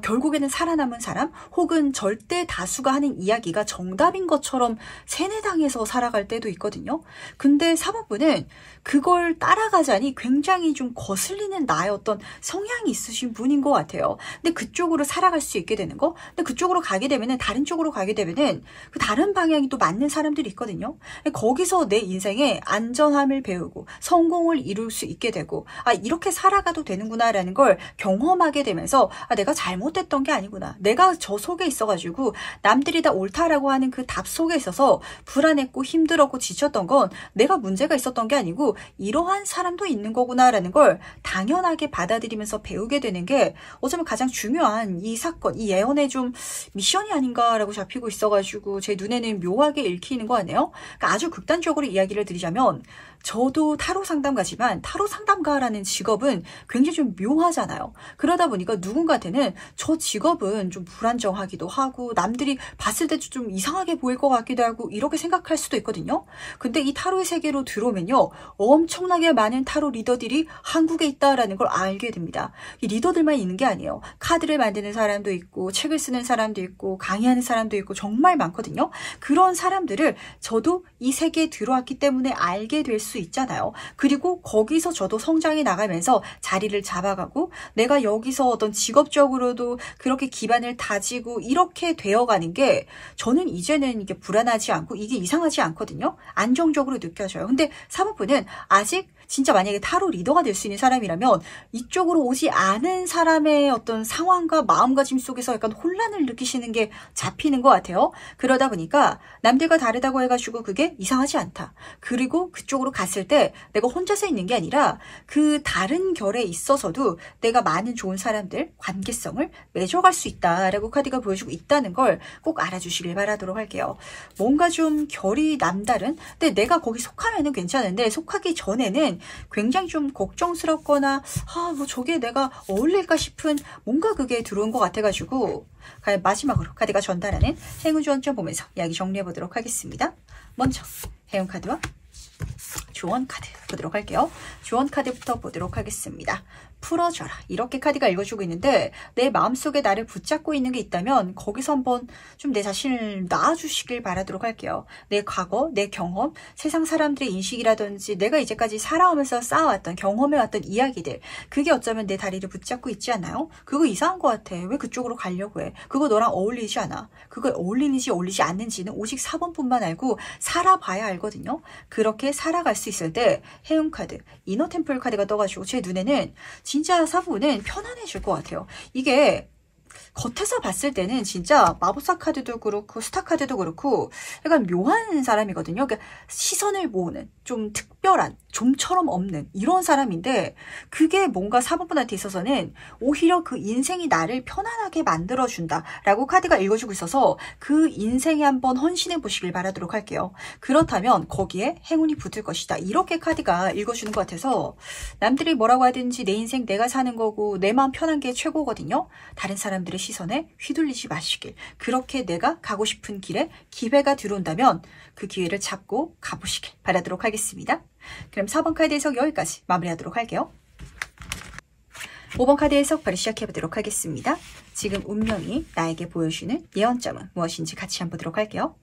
결국에는 살아남은 사람 혹은 절대 다수가 하는 이야기가 정답인 것처럼 세뇌당해서 살아갈 때도 있거든요. 근데 4번분은 그걸 따라가자니 굉장히 좀 거슬리는 나의 어떤 성향이 있으신 분인 것 같아요. 근데 그쪽으로 살아갈 수 있게 되는 거 근데 그쪽으로 가게 되면은 다른 쪽으로 가게 되면은 그 다른 방향이 또 맞는 사람들이 있거든요. 거기서 내 인생에 안전함을 배우고 성공을 이룰 수 있게 되고 이렇게 살아가도 되는구나 라는 걸 경험하게 되면서 내가 잘못했던 게 아니구나. 내가 저 속에 있어가지고 남들이 다 옳다라고 하는 그 답 속에 있어서 불안했고 힘들었고 지쳤던 건 내가 문제가 있었던 게 아니고 이러한 사람도 있는 거구나 라는 걸 당연하게 받아들이면서 배우게 되는 게 어쩌면 가장 중요한 이 사건, 이 예언의 좀 미션이 아닌가라고 잡히고 있어가지고 제 눈에는 묘하게 읽히는 거 같네요. 그러니까 아주 극단적으로 이야기를 드리자면 저도 타로 상담가지만 타로 상담가라는 직업은 굉장히 좀 묘하잖아요. 그러다 보니까 누군가한테는 저 직업은 좀 불안정하기도 하고 남들이 봤을 때 좀 이상하게 보일 것 같기도 하고 이렇게 생각할 수도 있거든요. 근데 이 타로의 세계로 들어오면요. 엄청나게 많은 타로 리더들이 한국에 있다라는 걸 알게 됩니다. 이 리더들만 있는 게 아니에요. 카드를 만드는 사람도 있고 책을 쓰는 사람도 있고 강의하는 사람도 있고 정말 많거든요. 그런 사람들을 저도 이 세계에 들어왔기 때문에 알게 될 수 있잖아요. 그리고 거기서 저도 성장해 나가면서 자리를 잡아가고 내가 여기서 어떤 직업적으로도 그렇게 기반을 다지고 이렇게 되어가는 게 저는 이제는 이게 불안하지 않고 이게 이상하지 않거든요. 안정적으로 느껴져요. 근데 사모프는 아직 진짜 만약에 타로 리더가 될 수 있는 사람이라면 이쪽으로 오지 아는 사람의 어떤 상황과 마음가짐 속에서 약간 혼란을 느끼시는 게 잡히는 것 같아요. 그러다 보니까 남들과 다르다고 해가지고 그게 이상하지 않다. 그리고 그쪽으로 갔을 때 내가 혼자서 있는 게 아니라 그 다른 결에 있어서도 내가 많은 좋은 사람들, 관계성을 맺어갈 수 있다라고 카드가 보여주고 있다는 걸 꼭 알아주시길 바라도록 할게요. 뭔가 좀 결이 남다른, 근데 내가 거기 속하면은 괜찮은데 속하기 전에는 굉장히 좀 걱정스럽거나 뭐 저게 내가 어울릴까 싶은 뭔가 그게 들어온 것 같아가지고 마지막으로 카드가 전달하는 행운 조언점 보면서 이야기 정리해 보도록 하겠습니다. 먼저 행운 카드와 조언 카드 보도록 할게요. 조언 카드부터 보도록 하겠습니다. 풀어줘라. 이렇게 카드가 읽어주고 있는데 내 마음속에 나를 붙잡고 있는 게 있다면 거기서 한번 좀 내 자신을 놔주시길 바라도록 할게요. 내 과거, 내 경험, 세상 사람들의 인식이라든지 내가 이제까지 살아오면서 쌓아왔던 경험해왔던 이야기들, 그게 어쩌면 내 다리를 붙잡고 있지 않나요? 그거 이상한 것 같아. 왜 그쪽으로 가려고 해? 그거 너랑 어울리지 않아. 그거 어울리는지 어울리지 않는지는 오직 4번뿐만 알고 살아봐야 알거든요. 그렇게 살아갈 수 있을 때 행운 카드, 이너 템플 카드가 떠가지고 제 눈에는 진짜 사부는 편안해질 것 같아요. 이게 겉에서 봤을 때는 진짜 마법사 카드도 그렇고 스타 카드도 그렇고 약간 묘한 사람이거든요. 그러니까 시선을 모으는 좀 특별한, 좀처럼 없는 이런 사람인데 그게 뭔가 사부분한테 있어서는 오히려 그 인생이 나를 편안하게 만들어준다라고 카드가 읽어주고 있어서 그 인생에 한번 헌신해 보시길 바라도록 할게요. 그렇다면 거기에 행운이 붙을 것이다. 이렇게 카드가 읽어주는 것 같아서 남들이 뭐라고 하든지 내 인생 내가 사는 거고 내 마음 편한 게 최고거든요. 다른 사람들의 시선에 휘둘리지 마시길. 그렇게 내가 가고 싶은 길에 기회가 들어온다면 그 기회를 잡고 가보시길 바라도록 하겠습니다. 그럼 4번 카드 해석 여기까지 마무리하도록 할게요. 5번 카드 해석 바로 시작해보도록 하겠습니다. 지금 운명이 나에게 보여주는 예언점은 무엇인지 같이 한번 보도록 할게요.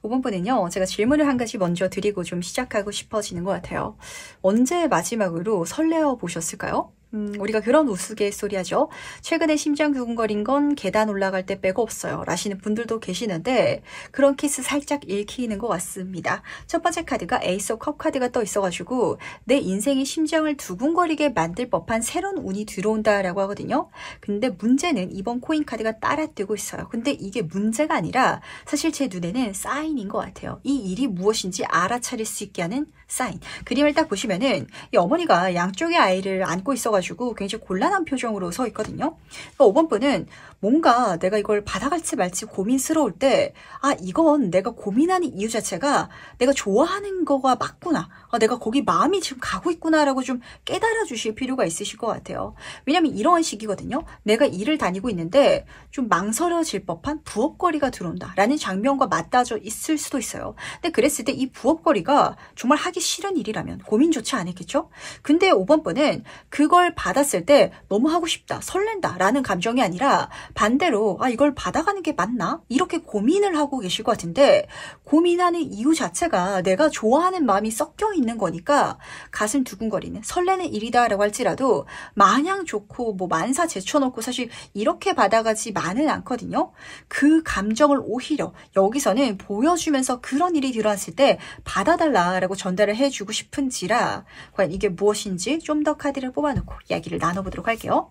5번 분은요, 제가 질문을 한 가지 먼저 드리고 좀 시작하고 싶어지는 것 같아요. 언제 마지막으로 설레어 보셨을까요? 우리가 그런 우스갯소리 하죠. 최근에 심장 두근거린 건 계단 올라갈 때 빼고 없어요. 라시는 분들도 계시는데 그런 케이스 살짝 읽히는 것 같습니다. 첫 번째 카드가 에이스 오브 컵 카드가 떠 있어가지고 내 인생이 심장을 두근거리게 만들 법한 새로운 운이 들어온다라고 하거든요. 근데 문제는 이번 코인 카드가 따라뜨고 있어요. 근데 이게 문제가 아니라 사실 제 눈에는 사인인 것 같아요. 이 일이 무엇인지 알아차릴 수 있게 하는 사인. 그림을 딱 보시면은 이 어머니가 양쪽의 아이를 안고 있어가지고 굉장히 곤란한 표정으로 서 있거든요. 그러니까 5번 분은 뭔가 내가 이걸 받아갈지 말지 고민스러울 때 이건 내가 고민하는 이유 자체가 내가 좋아하는 거가 맞구나. 내가 거기 마음이 지금 가고 있구나라고 좀 깨달아 주실 필요가 있으실 것 같아요. 왜냐면 이러한 시기거든요. 내가 일을 다니고 있는데 좀 망설여질 법한 부업거리가 들어온다 라는 장면과 맞닿아져 있을 수도 있어요. 근데 그랬을 때 이 부업거리가 정말 하기 싫은 일이라면 고민조차 안 했겠죠? 근데 5번 분은 그걸 받았을 때 너무 하고 싶다, 설렌다 라는 감정이 아니라 반대로 이걸 받아가는 게 맞나? 이렇게 고민을 하고 계실 것 같은데 고민하는 이유 자체가 내가 좋아하는 마음이 섞여 있는 거니까 가슴 두근거리는 설레는 일이다라고 할지라도 마냥 좋고 뭐 만사 제쳐놓고 사실 이렇게 받아가지만은 않거든요. 그 감정을 오히려 여기서는 보여주면서 그런 일이 들어왔을 때 받아달라라고 전달을 해주고 싶은지라 과연 이게 무엇인지 좀 더 카드를 뽑아놓고 이야기를 나눠보도록 할게요.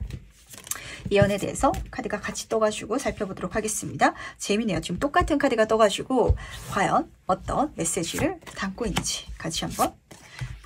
예언에 대해서 카드가 같이 떠가지고 살펴보도록 하겠습니다. 재미네요. 지금 똑같은 카드가 떠가지고 과연 어떤 메시지를 담고 있는지 같이 한번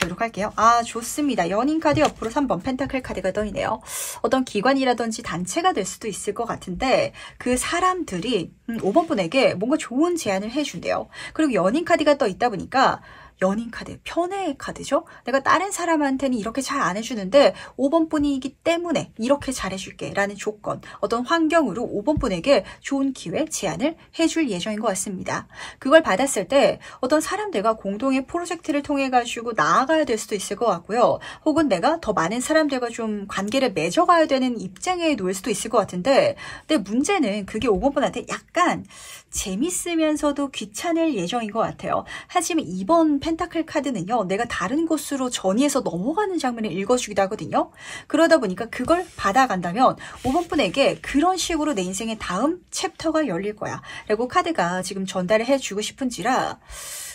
보도록 할게요. 좋습니다. 연인 카드 옆으로 3번 펜타클 카드가 떠있네요. 어떤 기관이라든지 단체가 될 수도 있을 것 같은데 그 사람들이 5번 분에게 뭔가 좋은 제안을 해준대요. 그리고 연인 카드가 떠 있다 보니까 연인 카드, 편의 카드죠. 내가 다른 사람한테는 이렇게 잘 안 해주는데 5번 분이기 때문에 이렇게 잘해줄게 라는 조건, 어떤 환경으로 5번 분에게 좋은 기회, 제안을 해줄 예정인 것 같습니다. 그걸 받았을 때 어떤 사람들과 공동의 프로젝트를 통해 가지고 나아가야 될 수도 있을 것 같고요. 혹은 내가 더 많은 사람들과 좀 관계를 맺어가야 되는 입장에 놓일 수도 있을 것 같은데 근데 문제는 그게 5번 분한테 약간 재밌으면서도 귀찮을 예정인 것 같아요. 하지만 이번 펜타클 카드는요. 내가 다른 곳으로 전이해서 넘어가는 장면을 읽어주기도 하거든요. 그러다 보니까 그걸 받아간다면 5번 분에게 그런 식으로 내 인생의 다음 챕터가 열릴 거야 라고 카드가 지금 전달을 해주고 싶은지라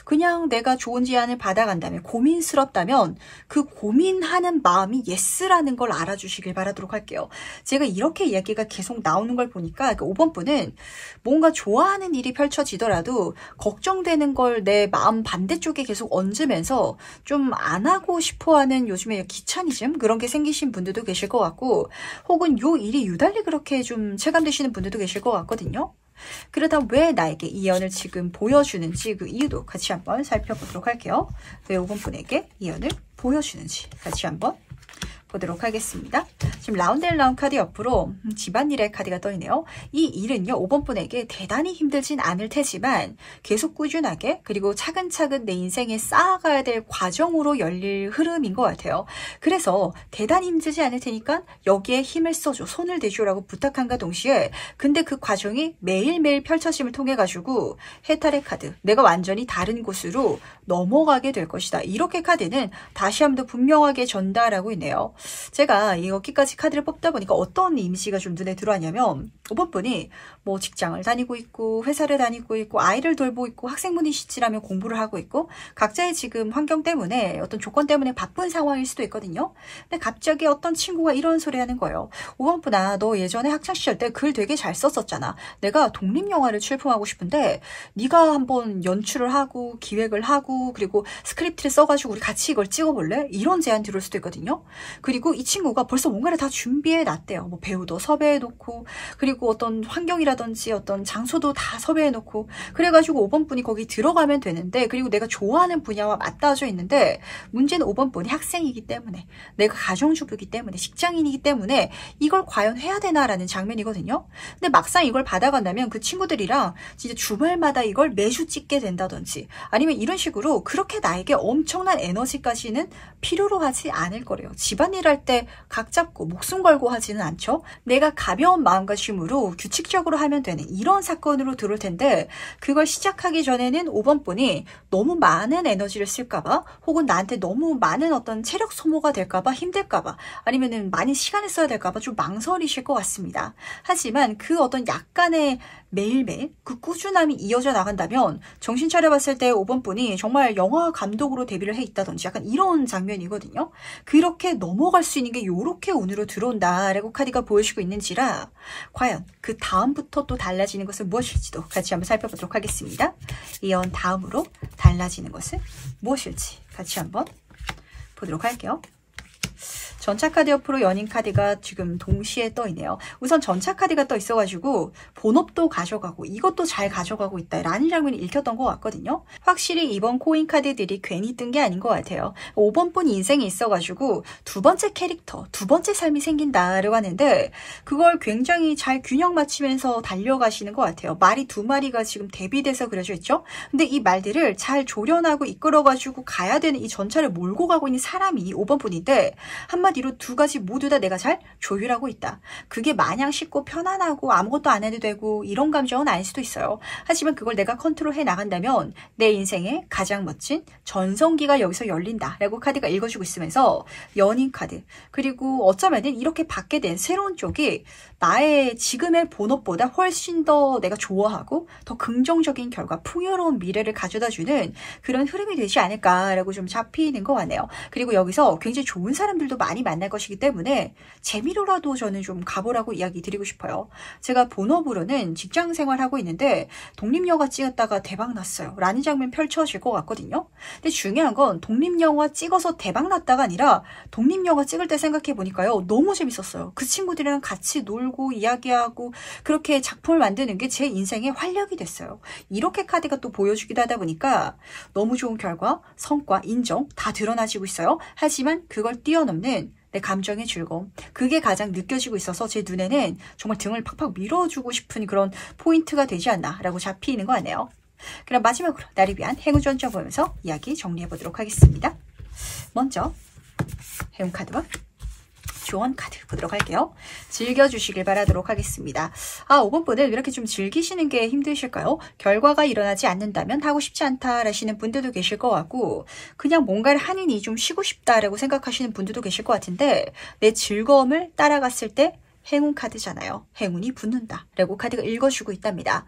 그냥 내가 좋은 제안을 받아간다면, 고민스럽다면 그 고민하는 마음이 예스라는 걸 알아주시길 바라도록 할게요. 제가 이렇게 이야기가 계속 나오는 걸 보니까 5번 분은 뭔가 좋아하는 일이 펼쳐지더라도 걱정되는 걸 내 마음 반대쪽에 계속 얹으면서 좀 안 하고 싶어하는 요즘에 귀차니즘 그런 게 생기신 분들도 계실 것 같고, 혹은 요 일이 유달리 그렇게 좀 체감되시는 분들도 계실 것 같거든요. 그러다 왜 나에게 이 연을 지금 보여주는지 그 이유도 같이 한번 살펴보도록 할게요. 왜 5번 분에게 이 연을 보여주는지 같이 한번 보도록 하겠습니다. 지금 라운드 앤 라운드 카드 옆으로 집안일의 카드가 떠있네요. 이 일은요, 5번 분에게 대단히 힘들진 않을 테지만 계속 꾸준하게 그리고 차근차근 내 인생에 쌓아가야 될 과정으로 열릴 흐름인 것 같아요. 그래서 대단히 힘들지 않을 테니까 여기에 힘을 써줘, 손을 대줘라고 부탁한과 동시에, 근데 그 과정이 매일매일 펼쳐짐을 통해 가지고 해탈의 카드, 내가 완전히 다른 곳으로 넘어가게 될 것이다. 이렇게 카드는 다시 한번 더 분명하게 전달하고 있네요. 제가 여기까지 카드를 뽑다 보니까 어떤 이미지가 좀 눈에 들어왔냐면, 5번 분이 뭐 직장을 다니고 있고 회사를 다니고 있고 아이를 돌보고 있고 학생분이시라면 공부를 하고 있고 각자의 지금 환경 때문에 어떤 조건 때문에 바쁜 상황일 수도 있거든요. 근데 갑자기 어떤 친구가 이런 소리 하는 거예요. 5번 분아, 너 예전에 학창시절 때 글 되게 잘 썼었잖아. 내가 독립영화를 출품하고 싶은데 네가 한번 연출을 하고 기획을 하고 그리고 스크립트를 써가지고 우리 같이 이걸 찍어볼래? 이런 제안 들을 수도 있거든요. 그리고 이 친구가 벌써 뭔가를 다 준비해 놨대요. 뭐 배우도 섭외해 놓고 그리고 어떤 환경이라든지 어떤 장소도 다 섭외해 놓고 그래가지고 5번 분이 거기 들어가면 되는데, 그리고 내가 좋아하는 분야와 맞닿아져 있는데, 문제는 5번 분이 학생이기 때문에, 내가 가정주부이기 때문에, 직장인이기 때문에 이걸 과연 해야 되나라는 장면이거든요. 근데 막상 이걸 받아간다면 그 친구들이랑 진짜 주말마다 이걸 매주 찍게 된다든지 아니면 이런 식으로 그렇게 나에게 엄청난 에너지까지는 필요로 하지 않을 거래요. 집안일 할 때 각 잡고 목숨 걸고 하지는 않죠. 내가 가벼운 마음가짐으로 규칙적으로 하면 되는 이런 사건으로 들어올 텐데, 그걸 시작하기 전에는 5번 분이 너무 많은 에너지를 쓸까봐, 혹은 나한테 너무 많은 어떤 체력 소모가 될까봐, 힘들까봐, 아니면은 많이 시간을 써야 될까봐 좀 망설이실 것 같습니다. 하지만 그 어떤 약간의 매일매일 그 꾸준함이 이어져 나간다면 정신 차려봤을 때 5번 분이 정말 영화 감독으로 데뷔를 해 있다든지 약간 이런 장면이거든요. 그렇게 넘어갈 수 있는 게 요렇게 운으로 들어온다라고 카드가 보여주고 있는지라, 과연 그 다음부터 또 달라지는 것은 무엇일지도 같이 한번 살펴보도록 하겠습니다. 이연 다음으로 달라지는 것은 무엇일지 같이 한번 보도록 할게요. 전차 카드 옆으로 연인 카드가 지금 동시에 떠 있네요. 우선 전차 카드가 떠 있어가지고 본업도 가져가고 이것도 잘 가져가고 있다 라는 장면이 읽혔던 것 같거든요. 확실히 이번 코인 카드들이 괜히 뜬 게 아닌 것 같아요. 5번 분 인생에 있어가지고 두 번째 캐릭터, 두 번째 삶이 생긴다라고 하는데, 그걸 굉장히 잘 균형 맞추면서 달려가시는 것 같아요. 말이 두 마리가 지금 대비돼서 그려져 있죠. 근데 이 말들을 잘 조련하고 이끌어가지고 가야 되는 이 전차를 몰고 가고 있는 사람이 5번 분인데, 한마디로 두 가지 모두 다 내가 잘 조율하고 있다. 그게 마냥 쉽고 편안하고 아무것도 안 해도 되고 이런 감정은 아닐 수도 있어요. 하지만 그걸 내가 컨트롤해 나간다면 내 인생의 가장 멋진 전성기가 여기서 열린다라고 카드가 읽어주고 있으면서, 연인 카드, 그리고 어쩌면은 이렇게 받게 된 새로운 쪽이 나의 지금의 본업보다 훨씬 더 내가 좋아하고 더 긍정적인 결과, 풍요로운 미래를 가져다주는 그런 흐름이 되지 않을까라고 좀 잡히는 것 같네요. 그리고 여기서 굉장히 좋은 사람들도 많이 만날 것이기 때문에 재미로라도 저는 좀 가보라고 이야기 드리고 싶어요. 제가 본업으로는 직장 생활하고 있는데 독립영화 찍었다가 대박 났어요 라는 장면 펼쳐질 것 같거든요. 근데 중요한 건 독립영화 찍어서 대박 났다가 아니라, 독립영화 찍을 때 생각해 보니까요, 너무 재밌었어요. 그 친구들이랑 같이 놀고 이야기하고 그렇게 작품을 만드는 게 제 인생의 활력이 됐어요. 이렇게 카드가 또 보여주기도 하다 보니까 너무 좋은 결과, 성과, 인정 다 드러나지고 있어요. 하지만 그걸 뛰어넘는 내 감정의 즐거움, 그게 가장 느껴지고 있어서 제 눈에는 정말 등을 팍팍 밀어주고 싶은 그런 포인트가 되지 않나 라고 잡히는 거 같네요. 그럼 마지막으로 나를 위한 행운 전점 보면서 이야기 정리해 보도록 하겠습니다. 먼저 행운 카드와 조언 카드 보도록 할게요. 즐겨주시길 바라도록 하겠습니다. 5번 분은 왜 이렇게 좀 즐기시는 게 힘드실까요? 결과가 일어나지 않는다면 하고 싶지 않다라시는 분들도 계실 것 같고, 그냥 뭔가를 하느니 좀 쉬고 싶다라고 생각하시는 분들도 계실 것 같은데, 내 즐거움을 따라갔을 때 행운 카드잖아요. 행운이 붙는다 라고 카드가 읽어주고 있답니다.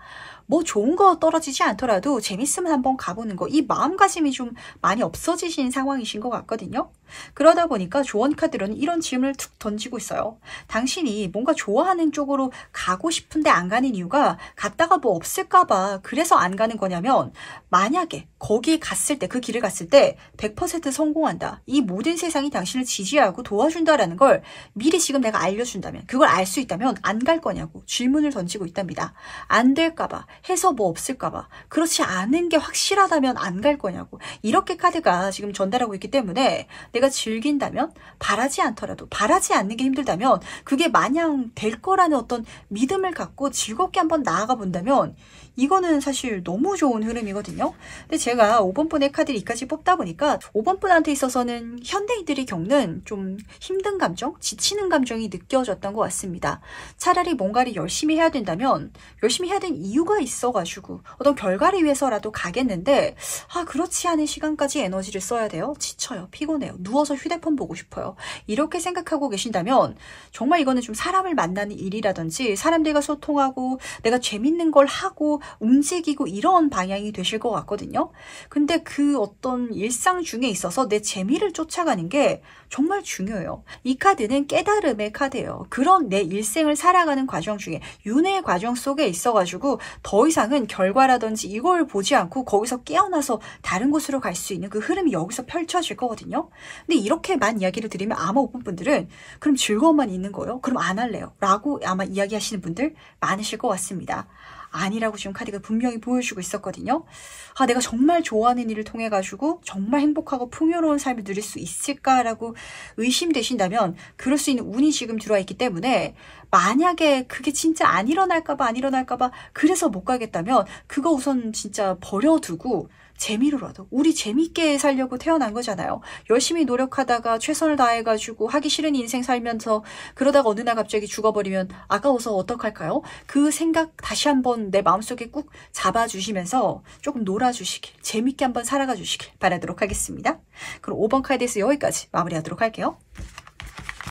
뭐 좋은 거 떨어지지 않더라도 재밌으면 한번 가보는 거, 이 마음가짐이 좀 많이 없어지신 상황이신 것 같거든요. 그러다 보니까 조언 카드로는 이런 질문을 툭 던지고 있어요. 당신이 뭔가 좋아하는 쪽으로 가고 싶은데 안 가는 이유가 갔다가 뭐 없을까봐 그래서 안 가는 거냐면, 만약에 거기에 갔을 때, 그 길을 갔을 때 100% 성공한다, 이 모든 세상이 당신을 지지하고 도와준다라는 걸 미리 지금 내가 알려준다면, 그걸 알 수 있다면 안 갈 거냐고 질문을 던지고 있답니다. 안 될까봐, 해서 뭐 없을까봐, 그렇지 않은 게 확실하다면 안 갈 거냐고, 이렇게 카드가 지금 전달하고 있기 때문에 내가 즐긴다면, 바라지 않더라도, 바라지 않는 게 힘들다면 그게 마냥 될 거라는 어떤 믿음을 갖고 즐겁게 한번 나아가 본다면 이거는 사실 너무 좋은 흐름이거든요. 근데 제가 5번 분의 카드를 이까지 뽑다 보니까 5번 분한테 있어서는 현대인들이 겪는 좀 힘든 감정, 지치는 감정이 느껴졌던 것 같습니다. 차라리 뭔가를 열심히 해야 된다면 열심히 해야 되는 이유가 있어가지고 어떤 결과를 위해서라도 가겠는데, 그렇지 않은 시간까지 에너지를 써야 돼요? 지쳐요. 피곤해요. 누워서 휴대폰 보고 싶어요. 이렇게 생각하고 계신다면 정말 이거는 좀 사람을 만나는 일이라든지 사람들과 소통하고 내가 재밌는 걸 하고 움직이고 이런 방향이 되실 것 같거든요. 근데 그 어떤 일상 중에 있어서 내 재미를 쫓아가는 게 정말 중요해요. 이 카드는 깨달음의 카드예요. 그런 내 일생을 살아가는 과정 중에, 윤회의 과정 속에 있어가지고 더 이상은 결과라든지 이걸 보지 않고 거기서 깨어나서 다른 곳으로 갈 수 있는 그 흐름이 여기서 펼쳐질 거거든요. 근데 이렇게만 이야기를 드리면 아마 5번 분들은 그럼 즐거움만 있는 거예요? 그럼 안 할래요? 라고 아마 이야기하시는 분들 많으실 것 같습니다. 아니라고 지금 카드가 분명히 보여주고 있었거든요. 내가 정말 좋아하는 일을 통해 가지고 정말 행복하고 풍요로운 삶을 누릴 수 있을까라고 의심되신다면 그럴 수 있는 운이 지금 들어와 있기 때문에, 만약에 그게 진짜 안 일어날까봐 그래서 못 가겠다면 그거 우선 진짜 버려두고 재미로라도, 우리 재밌게 살려고 태어난 거잖아요. 열심히 노력하다가 최선을 다해가지고 하기 싫은 인생 살면서 그러다가 어느 날 갑자기 죽어버리면 아까워서 어떡할까요? 그 생각 다시 한번 내 마음속에 꾹 잡아주시면서 조금 놀아주시길, 재밌게 한번 살아가 주시길 바라도록 하겠습니다. 그럼 5번 카드에서 여기까지 마무리하도록 할게요.